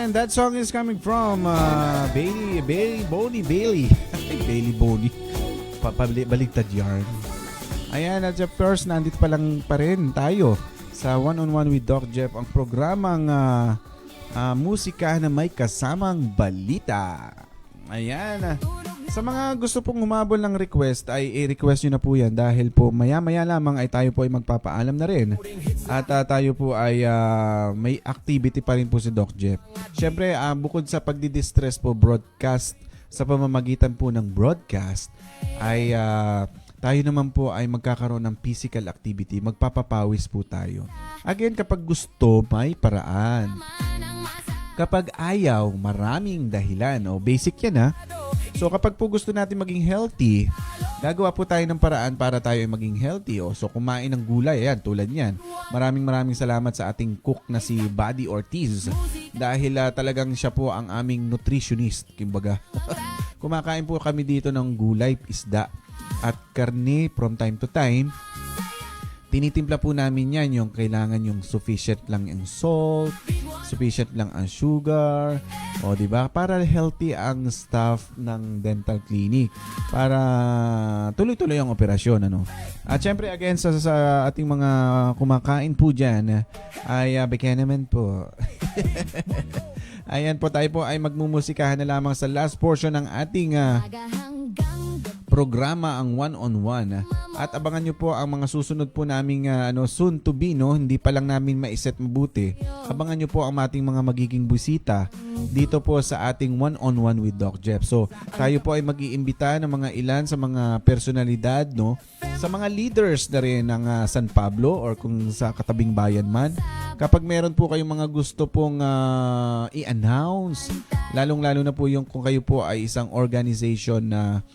And that song is coming from Boney Bailey. Bailey Boney. Baligtad yarn. Ayan, at of course, nandito pa rin tayo sa One-on-One with Doc Jeff, ang programang musika na may kasamang balita. Ayan. Sa mga gusto pong humabol ng request ay i-request nyo na po yan dahil po maya-maya lamang ay tayo po ay magpapaalam na rin at tayo po ay may activity pa rin po si Doc Jeff. Siyempre, bukod sa pagdidistress po broadcast, sa pamamagitan po ng broadcast ay tayo naman po ay magkakaroon ng physical activity, magpapapawis po tayo. Again, kapag gusto, may paraan. Kapag ayaw, maraming dahilan. O, basic yan ha. So kapag po gusto natin maging healthy, gagawa po tayo ng paraan para tayo ay maging healthy. O, so kumain ng gulay, ayan, tulad niyan. Maraming salamat sa ating cook na si Buddy Ortiz dahil talagang siya po ang aming nutritionist, kumbaga. Kumakain po kami dito ng gulay, isda at karne from time to time. Tinitimpla po namin yan yung kailangan yung sufficient lang yung salt, sufficient lang ang sugar, o di ba? Para healthy ang staff ng dental clinic. Para tuloy-tuloy ang operasyon, ano? At syempre again sa ating mga kumakain po diyan ay baka naman po. Ayan po, tayo po ay magmumusikahan na lamang sa last portion ng ating programa, ang one-on-one. At abangan nyo po ang mga susunod po naming soon to be, no? Hindi pa lang namin maiset mabuti. Abangan nyo po ang ating mga magiging busita dito po sa ating one-on-one with Doc Jeff. So, tayo po ay mag-iimbita ng mga ilan sa mga personalidad, no? Sa mga leaders na rin ng San Pablo or kung sa katabing bayan man. Kapag meron po kayong mga gusto pong i-announce, lalong-lalo na po yung kung kayo po ay isang organization na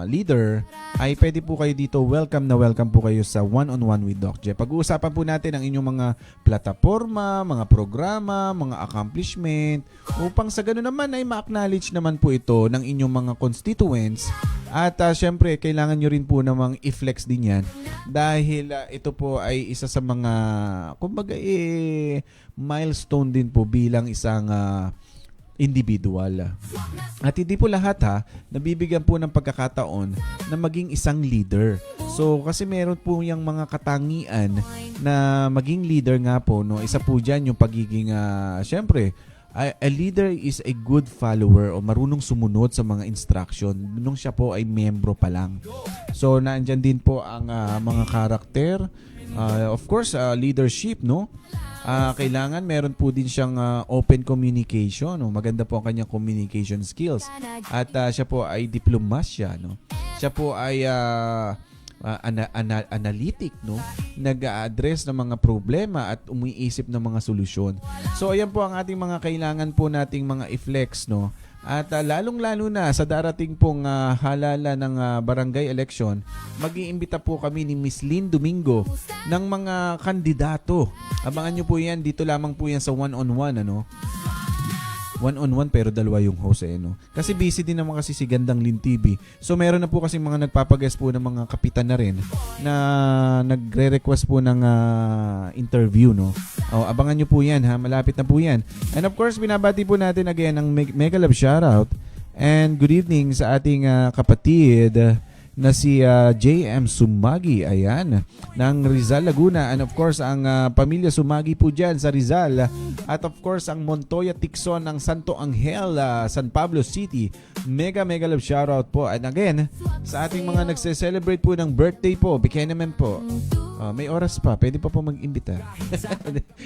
leader, ay pwede po kayo dito. Welcome po kayo sa One-on-One with Doc Jeff. Pag-uusapan po natin ang inyong mga plataforma, mga programa, mga accomplishment, upang sa gano'n naman ay ma-acknowledge naman po ito ng inyong mga constituents. At syempre, kailangan nyo rin po namang i-flex din yan dahil ito po ay isa sa mga kumbaga milestone din po bilang isang individual. At hindi po lahat nabibigyan po ng pagkakataon na maging isang leader. So kasi meron po yung mga katangian na maging leader nga po, no. Isa po diyan yung pagiging syempre, a leader is a good follower o marunong sumunod sa mga instruction nung siya po ay membro pa lang. So nandiyan din po ang mga karakter, of course leadership, no. Kailangan meron po din siyang open communication, no? Maganda po ang kanyang communication skills. At siya po ay diplomasya, no? Siya po ay analytic, no? Nag-a-address ng mga problema at umiisip ng mga solusyon. So ayan po ang ating mga kailangan po nating mga i-flex, no? At lalong-lalo na sa darating pong halala ng barangay election, mag-iimbita po kami ni Miss Lynn Domingo ng mga kandidato. Abangan nyo po yan, dito lamang po yan sa one-on-one, ano? One-on-one pero dalawa yung host, no? Kasi busy din naman kasi si Gandang Lin TV. So meron na po kasi mga nagpapaguest po ng mga kapitan na rin na nagre-request po ng interview, no? O, abangan nyo po yan, malapit na po yan. And of course, binabati po natin again ang mega love shoutout and good evening sa ating kapatid na si JM Sumagi, ayan, ng Rizal, Laguna. And of course, ang pamilya Sumagi po dyan sa Rizal. At of course, ang Montoya Tixon ng Santo Angel, San Pablo City. Mega love shoutout po. And again, sa ating mga nagse-celebrate po ng birthday po, Bikenemen po. May oras pa, pwede pa po mag-imbita.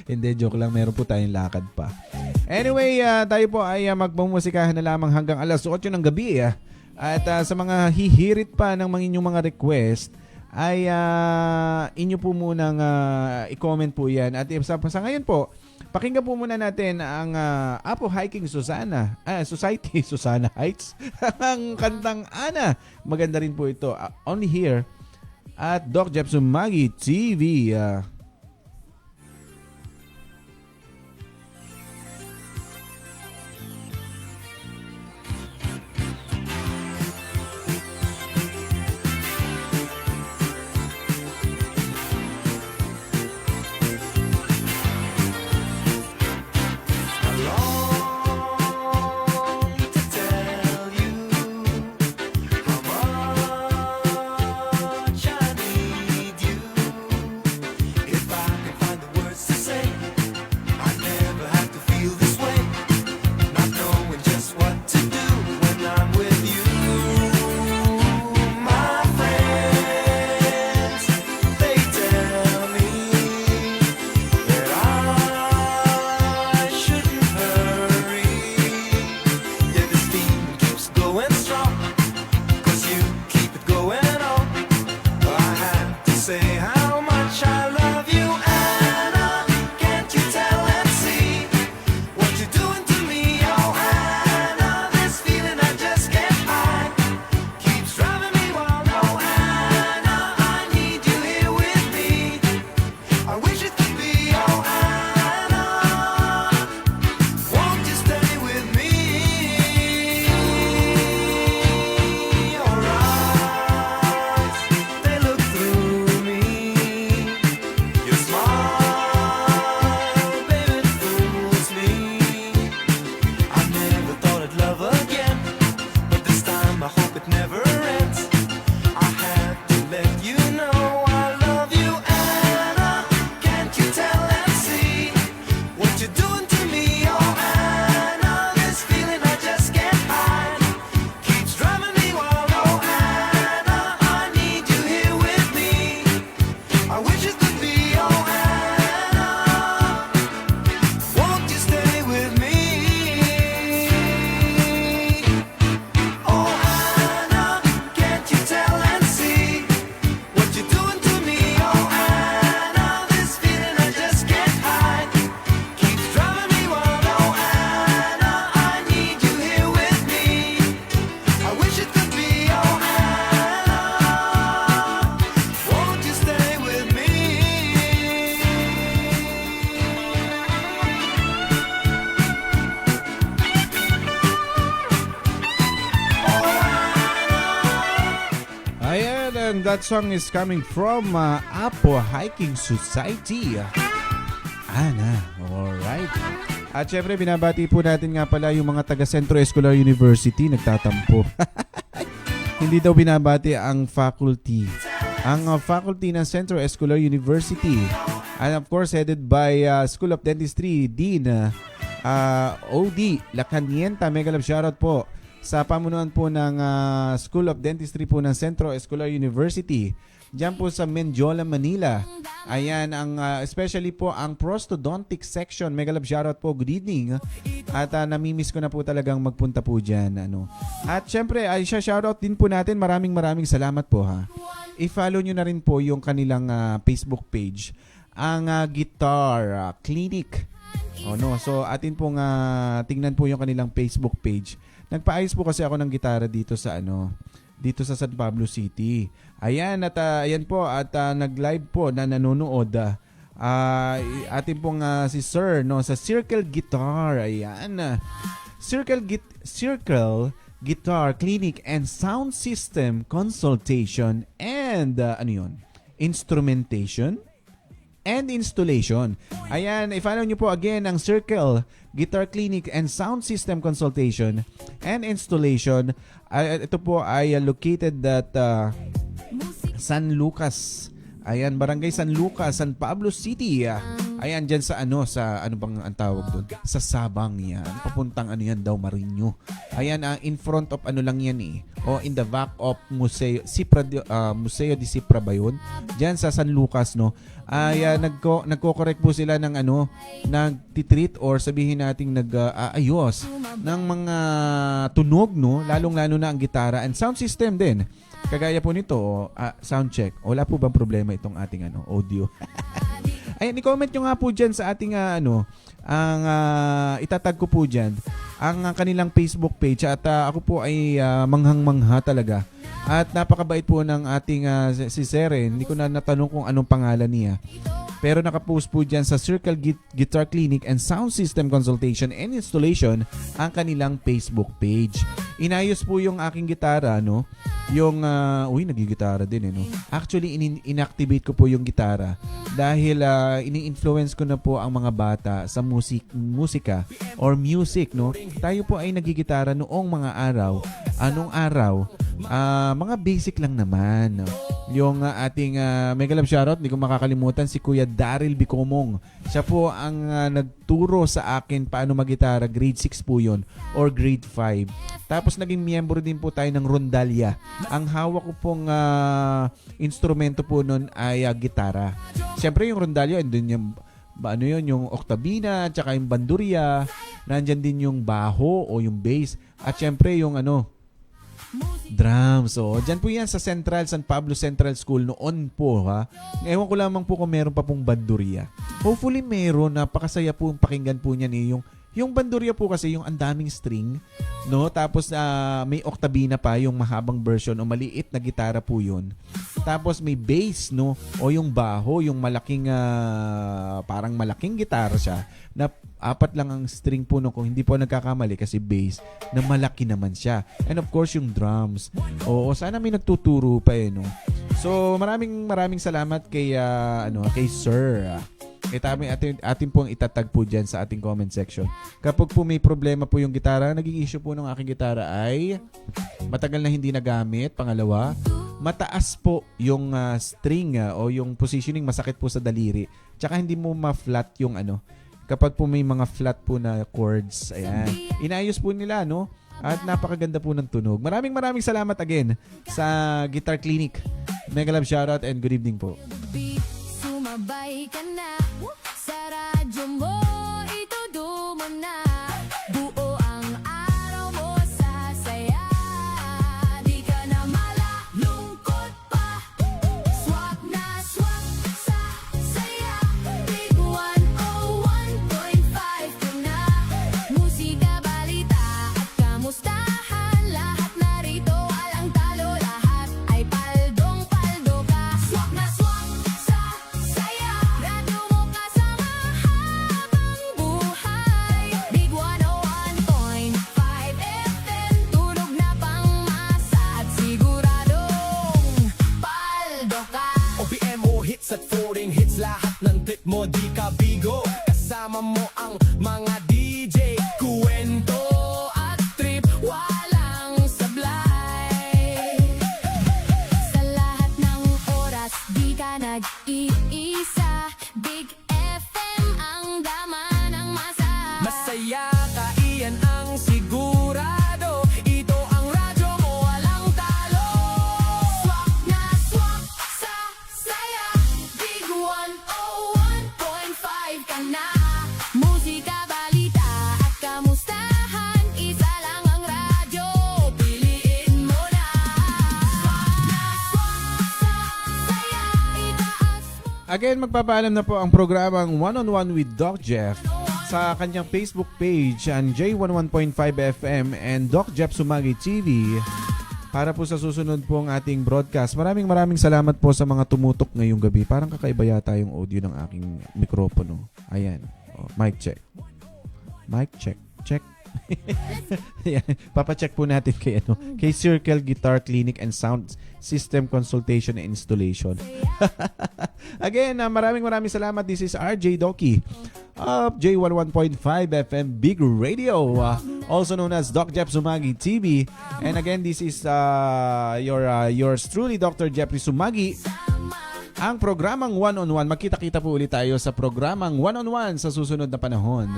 Hindi, joke lang, meron po tayong lakad pa. Anyway, tayo po ay magmumusikahan na lamang hanggang alas 8 ng gabi. At sa mga hihirit pa ng inyong mga request, ay inyo po munang i-comment po yan. At sa ngayon po, pakinggan po muna natin ang Apo Hiking Society, Susana Heights, ang kantang Ana. Maganda rin po ito. Only here at Doc Jeff Sumagi TV. that song is coming from Apo Hiking Society. Ana, alright. At syempre, binabati po natin nga pala yung mga taga Centro Escolar University nagtatampo. Hindi daw binabati ang faculty. Ang faculty ng Centro Escolar University. And of course, headed by School of Dentistry, Dean O.D. Lacanienta. Mega love shoutout po sa pamunuan po ng School of Dentistry po ng Centro Escolar University. Diyan po sa Mendiola, Manila. Ayan, especially po ang prosthodontic section. Mega love shoutout po. Good evening. At namimiss ko na po talagang magpunta po dyan. At syempre, ay shoutout din po natin. Maraming salamat po ha. I-follow nyo na rin po yung kanilang Facebook page. Ang Guitar Clinic. So atin pong tingnan po yung kanilang Facebook page. Nagpaayos po kasi ako ng gitara dito sa dito sa San Pablo City. Ayan at ayan po at nag-live po na nanonood atin pong si Sir sa Circle Guitar. Ayan. Circle Guitar Clinic and Sound System Consultation and instrumentation and installation. Ayan, i-follow nyo po again ang Circle Guitar Clinic and Sound System Consultation and Installation. Ito po ay located at San Lucas. Ayan, Barangay San Lucas, San Pablo City. Ayan, dyan sa ano bang ang tawag doon? Sa Sabang yan. Papuntang yan daw, Marinyo. Ayan, in front of lang yan o in the back of Museo de Cipra ba yun? Dyan sa San Lucas, Ayan, nagko-correct po sila ng nagtitreat or sabihin nating nag-aayos ng mga tunog, lalong-lalo na ang gitara and sound system din. Kagaya po nito, sound check. Wala po bang problema itong ating audio? Ayan, i-comment nyo nga po dyan sa ating itatag ko po dyan ang kanilang Facebook page at ako po ay manghang-mangha talaga. At napakabait po ng ating si Seren. Hindi ko na natanong kung anong pangalan niya. Pero nakapost po dyan sa Circle Guitar Clinic and Sound System Consultation and Installation ang kanilang Facebook page. Inayos po yung aking gitara, Yung, nagigitara din, Actually, inactivate ko po yung gitara dahil ini-influence ko na po ang mga bata sa musika or music, Tayo po ay nagigitara noong mga araw. Anong araw? Mga basic lang naman. Yung ating mega love shoutout, hindi ko makakalimutan si Kuya Daryl Bicomong. Siya po ang nagturo sa akin paano magitara. Grade 6 po yun or grade 5. Tapos naging miyembro din po tayo ng Rondalia. Ang hawak ko pong instrumento po nun ay gitara. Siyempre yung Rondalia, andun yung octabina, tsaka yung bandurria. Nandyan din yung baho o yung bass. At siyempre yung drums. So, dyan po yan sa San Pablo Central School noon po, ha. Ewan ko lamang po kung meron pa pong bandurria. Hopefully meron. Napakasaya po yung pakinggan po niyan Yung bandurria po kasi yung ang daming string, Tapos may octabina pa, yung mahabang version o maliit na gitara po yun. Tapos may bass, O yung baho, yung malaking parang malaking gitara siya na 4 lang ang string po kung hindi po nagkakamali kasi bass na malaki naman siya. And of course yung drums. Oo, sana may nagtuturo pa So maraming salamat kay kay Sir. Atin pong itatag po dyan sa ating comment section. Kapag po may problema po yung gitara, naging issue po ng aking gitara ay matagal na hindi nagamit. Pangalawa, mataas po yung string o yung positioning, masakit po sa daliri. Tsaka hindi mo ma-flat yung kapag po may mga flat po na chords. Ayan. Inayos po nila, At napakaganda po ng tunog. Maraming salamat again sa Guitar Clinic. Mega love shoutout and good evening po. Sumabay ka na sa radyo mo, itudo mo na. Buo ang araw mo sa saya. Di ka na malalungkot pa. Swak na swak sa saya. Big 101.5 ka na. Musika, balita at kamustahan. Lahat narito, walang talo. Lahat ay paldong-paldo ka. Swak na swak sa saya. Radyo mo kasamahan. ang mga DJ. Kuwento at trip, walang sablay. Sa lahat ng oras, di ka nag-iisa. Big FM ang dama ng masa. Masaya ka, iyan ang sigurado. Ito ang radyo mo, walang talo. Swak na swak sa saya. Big 101.5 ka na. Musika, balita at kamustahan. Isa lang ang radyo, piliin mo na. Swak na swak sa saya. Itaas mo. Again, magpapaalam na po ang programang One-on-One with Doc Jeff sa kanyang Facebook page, ang J11.5 FM and Doc Jeff Sumagi TV, para po sa susunod pong ating broadcast. Maraming salamat po sa mga tumutok ngayong gabi. Parang kakaiba yata yung audio ng aking mikropono. Ayan. Oh, mic check. Mic check. Check. Ayan. Papacheck po natin kay Circle Guitar Clinic and Sound System Consultation and Installation. Again, maraming salamat. This is RJ Doki of J11.5 FM Big Radio, also known as Doc Jeff Sumagi TV. And again, this is yours truly, Dr. Jeffrey Sumagi. Ang programang One-on-One, magkita-kita po ulit tayo sa programang One-on-One sa susunod na panahon.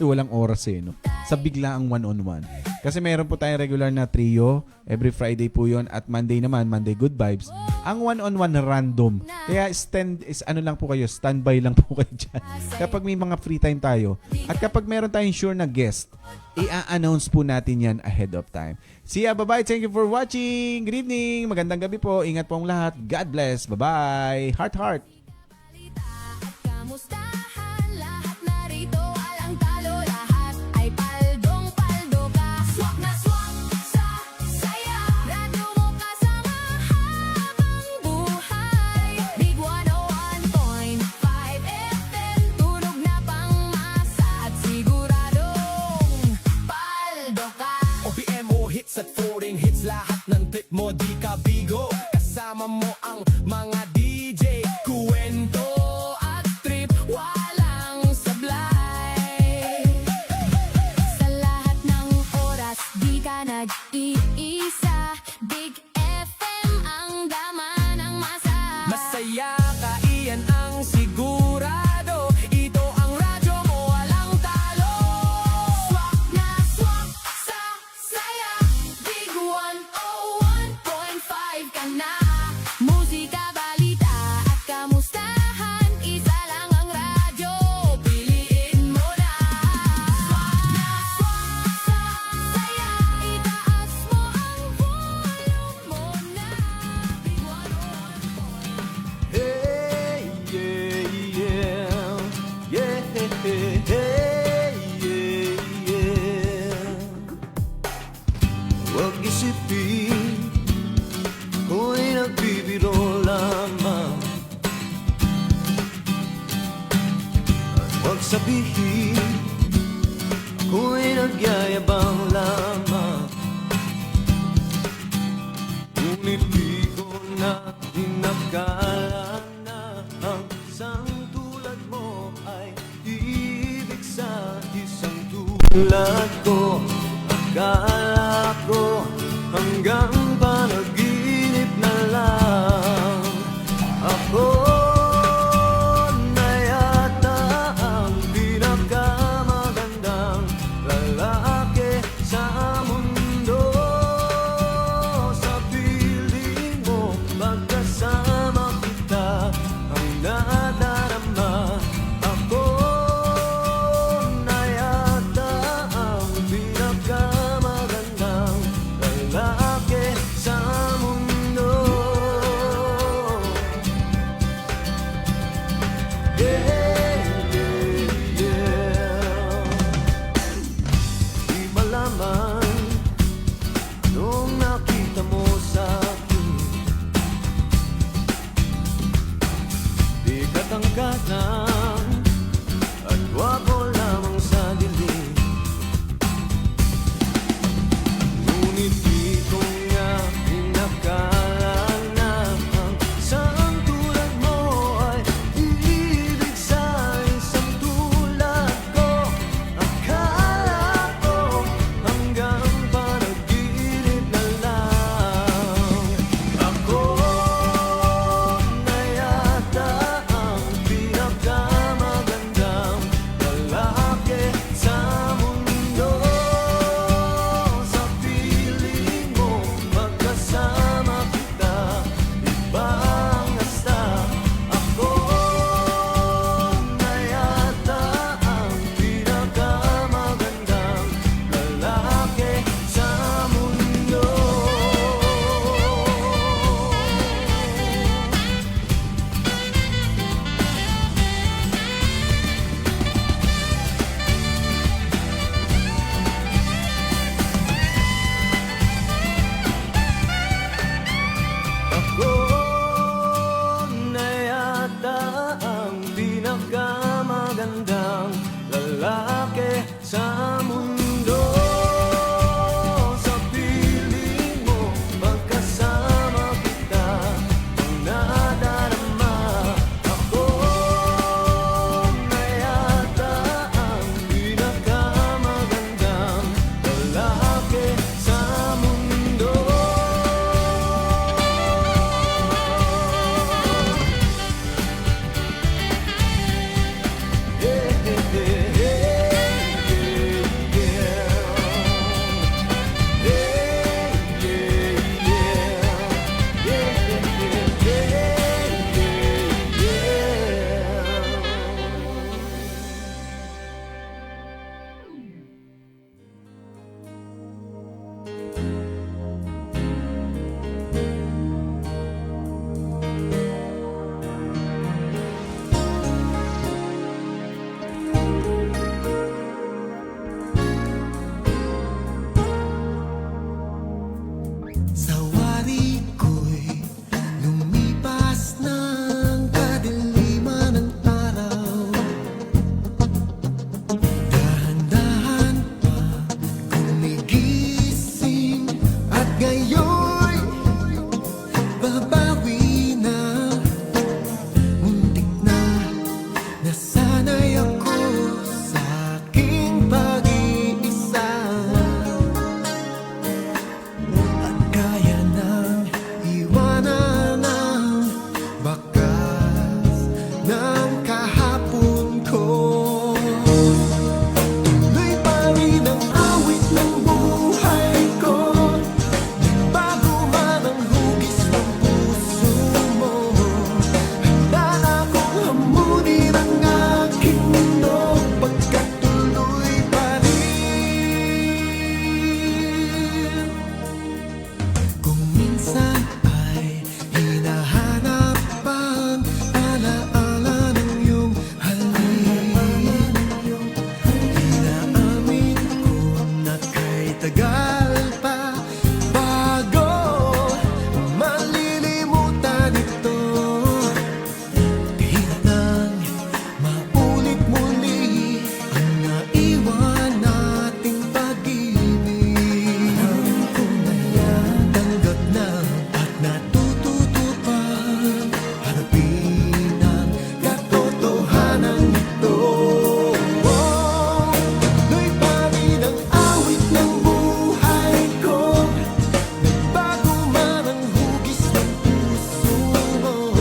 Walang oras no? Sa biglaang One-on-One. Kasi meron po tayong regular na trio. Every Friday po yon. At Monday naman, Monday Good Vibes. Ang One-on-One random. Kaya lang po kayo, standby lang po kayo dyan. Kapag may mga free time tayo. At kapag meron tayong sure na guest, i-announce po natin yan ahead of time. See ya, bye-bye. Thank you for watching. Good evening. Magandang gabi po. Ingat po ang lahat. God bless. Bye-bye. Heart. Kamustahan, lahat narito, walang talo, lahat ay paldong-paldo ka. Swak na swak sa saya, radyo mo kasama habang buhay. Big 101.5 FM, tunog na pangmasa at siguradong paldo ka. OPM o hits at foreign hits, lahat ng trip mo di ka bigo. Kasama mo ang mga DJ. Kuwento at trip, walang sablay. Sa lahat ng oras, di ka nag-iisa. Big FM ang dama ng masa. Masaya ka, iyan ang sigurado. Ito ang radyo mo, walang talo. Swak na swak sa saya. Big 101.5 ka na. Musika, balita at kamustahan. Isa lang ang radyo, piliin mo na. Swak na swak sa saya. Itaas mo ang volume mo na. Big 101.5. Hey, yeah, yeah. Yeah, hey, yeah, yeah. Huwag isipin ako'y nagbibiro lamang. At huwag sabihin ako'y nagyayabang lamang. Ngunit di ko na inakala na ang isang tulad mo ay ibig sa isang tulad ko. Akala ko hanggang panaginip na lang. Ako na yata ang pinakamagandang lalaki sa mundo. Sa piling mo, pagkasama kita, ang nadarama. Ako na yata ang pinakamagandang lalaki Sa wari ko'y lumipas ng kadiliman ng araw. Dahan-dahan pa gumigising at ngayon babawi na. Muntik na nasanay ako sa aking pag-iisa. At kaya nang iwanan ang bakas ng kahapon ko. Tuloy pa rin ang awit ng buhay ko. Bago man ang hugis ng puso mo, handa na akong hamunin ang aking mundo. Pagkatuloy pa rin. Kung minsan ay hinahanap ang alaala ng iyong halin, inaamin ko na kay tagal pa bago malilimutan ito. Kahit nang maulit muli ang naiwan nating pag-ibig, alam ko na yan, tanggap na at natututo pang harapin ang katotohanan ito. Tuloy pa rin ang awit ng buhay ko. Nagbago man ang hugis ng puso mo,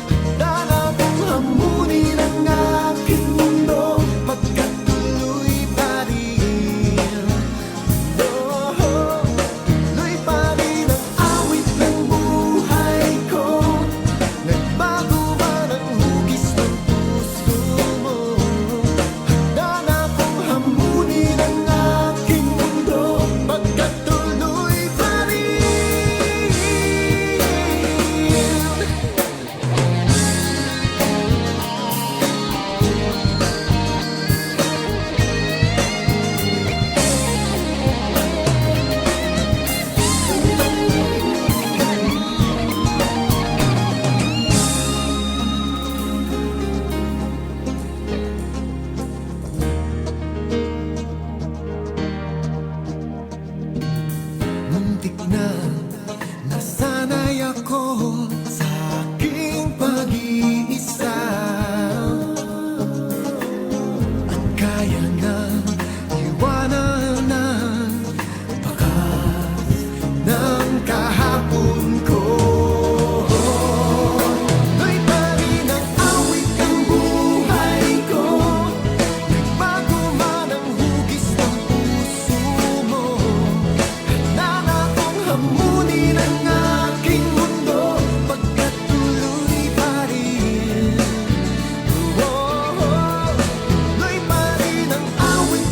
handa na akong hamunin ang aking mundo. Pagkatuloy pa rin. Tuloy pa rin ang awit ng buhay ko. Nagbago man ang hugis ng puso mo, handa na akong hamunin ang aking mundo. Pagkatuloy pa rin. Muntik na nasanay ako sa aking pag-iisa. At kaya na iwanan ang bakas ng kahapon ko. Tuloy pa rin ang awit ng buhay ko. Nagbago man ang hugis ng puso mo, handa na akong hamunin ang aking mundo. Pagkatuloy pa rin. Tuloy pa rin ang awit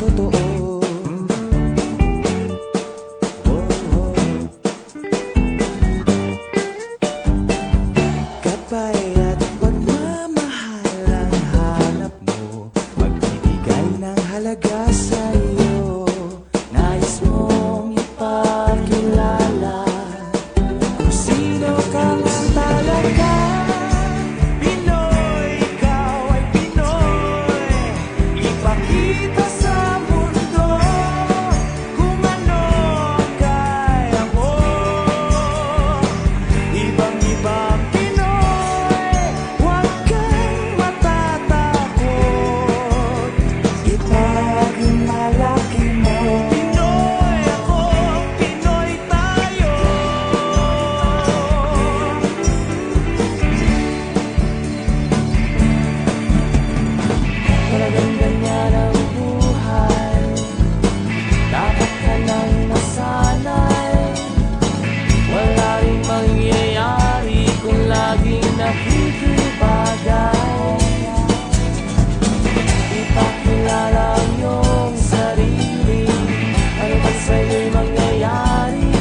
totoo. Kapay at pagmamahal ang hanap mo, magbibigay ng halaga sa'yo. Nais mong ipakilala kung sino ka man talaga. Pinoy, ikaw ay Pinoy. Ipakita sa mundo kung ano ang kaya mo. Ibang-ibang Pinoy, huwag kang matatakot. Ipagmalaki mo. Pinoy ako, Pinoy tayo. Talagang ganyan ang buhay, dapat ka nang nasanay. Wala rin mangyayari kung laging nakikibagay. Ipakilala ang iyong sarili, ano man sa'yo'y mangyayari.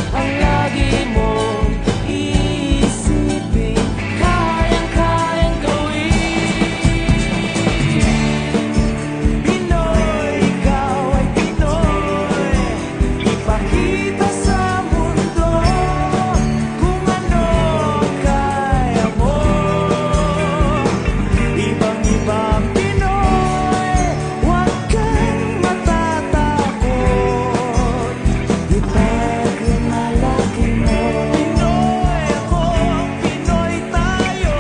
Ang lagi mong iisipin, kayang-kayang gawin. Pinoy, ikaw ay Pinoy. Ipakita sa mundo kung ano ang kaya mo. Ibang-ibang Pinoy, huwag kang matatakot. Ipagmalaki mo. Pinoy ako, Pinoy tayo.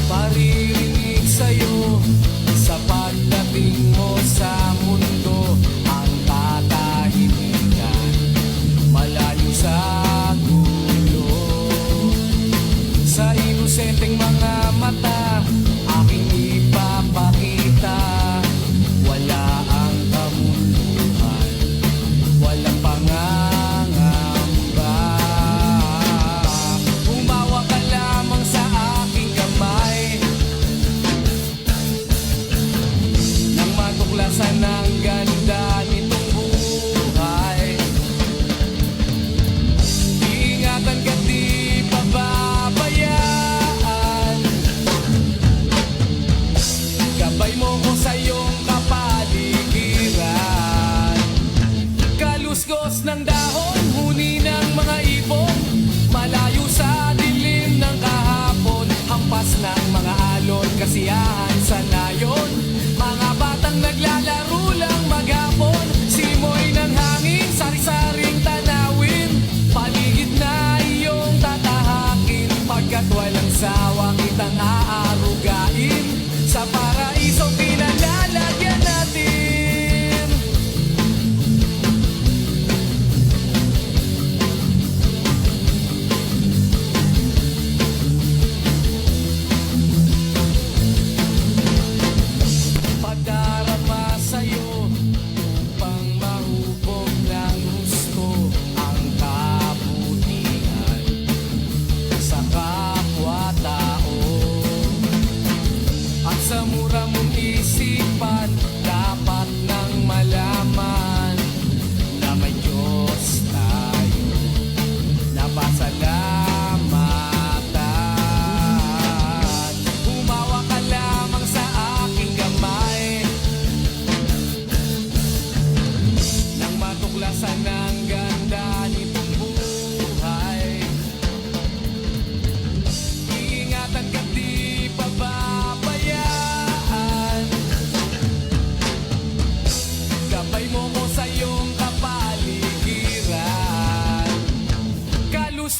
Paririnig sa'yo sa pagdating mo sa mundo, ang katahimikan malayo sa gulo. Sa inosenteng mga mata aking ipapakita, wala ang kamuluhan, walang pangangamba. Umawa ka lamang sa aking kamay, nang matuklasan ang ganda nitong buhay. Iingatan ka, di pababayaan. Gabay mo ko sa iyong kapaligiran. Kaluskos ng dahon, huni ng mga ibon, malayo sa dilim ng kahapon. Hampas ng mga alon, kasiyahan sa nayon. Mga batang naglalaro lang maghapon. Simoy ng hangin, sari-saring tanawin. Paligid na iyong tatahakin, pagkat walang sawa kitang aarugain. Sa paraiso pinalalagyan natin.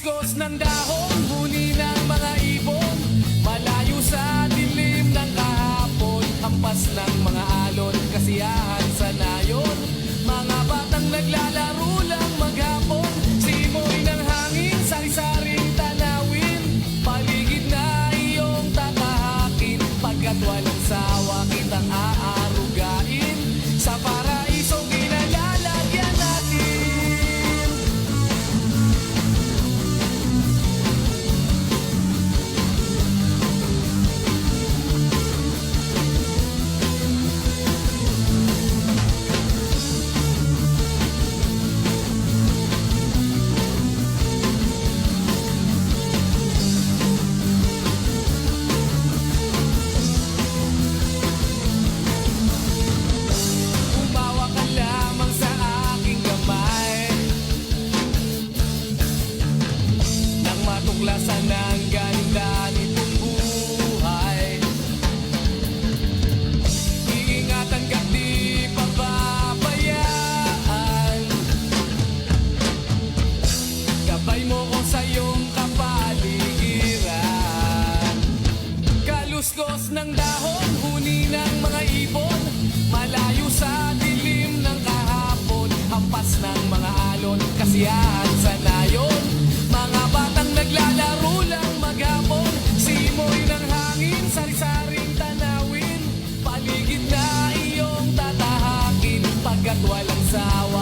Kaluskos ng dahon, huni ng mga ibon, malayo sa dilim ng kahapon, hampas ng mga alon, kasiyahan sa nayon, mga batang naglalaro lang maghapon, simoy ng hangin, sari-saring tanawin, paligid na iyong tatahakin, pagkat walang sawa kitang aarugain, sa paraiso kinalalagyan natin. Umawa ka lamang sa aking kamay, nang matuklasan ng ganda nitong buhay. Iingatan ka't di pababayaan, gabay mo ko sa iyong kapaligiran. Kaluskos ng dahon, huni ng mga ibon, malayo sa dilim ng kahapon, hampas ng mga alon, kasiyahan sa nayon, mga batang naglalaro lang maghapon, simoy ng hangin, sari-saring tanawin, paligid na iyong tatahakin, pagkat walang sawa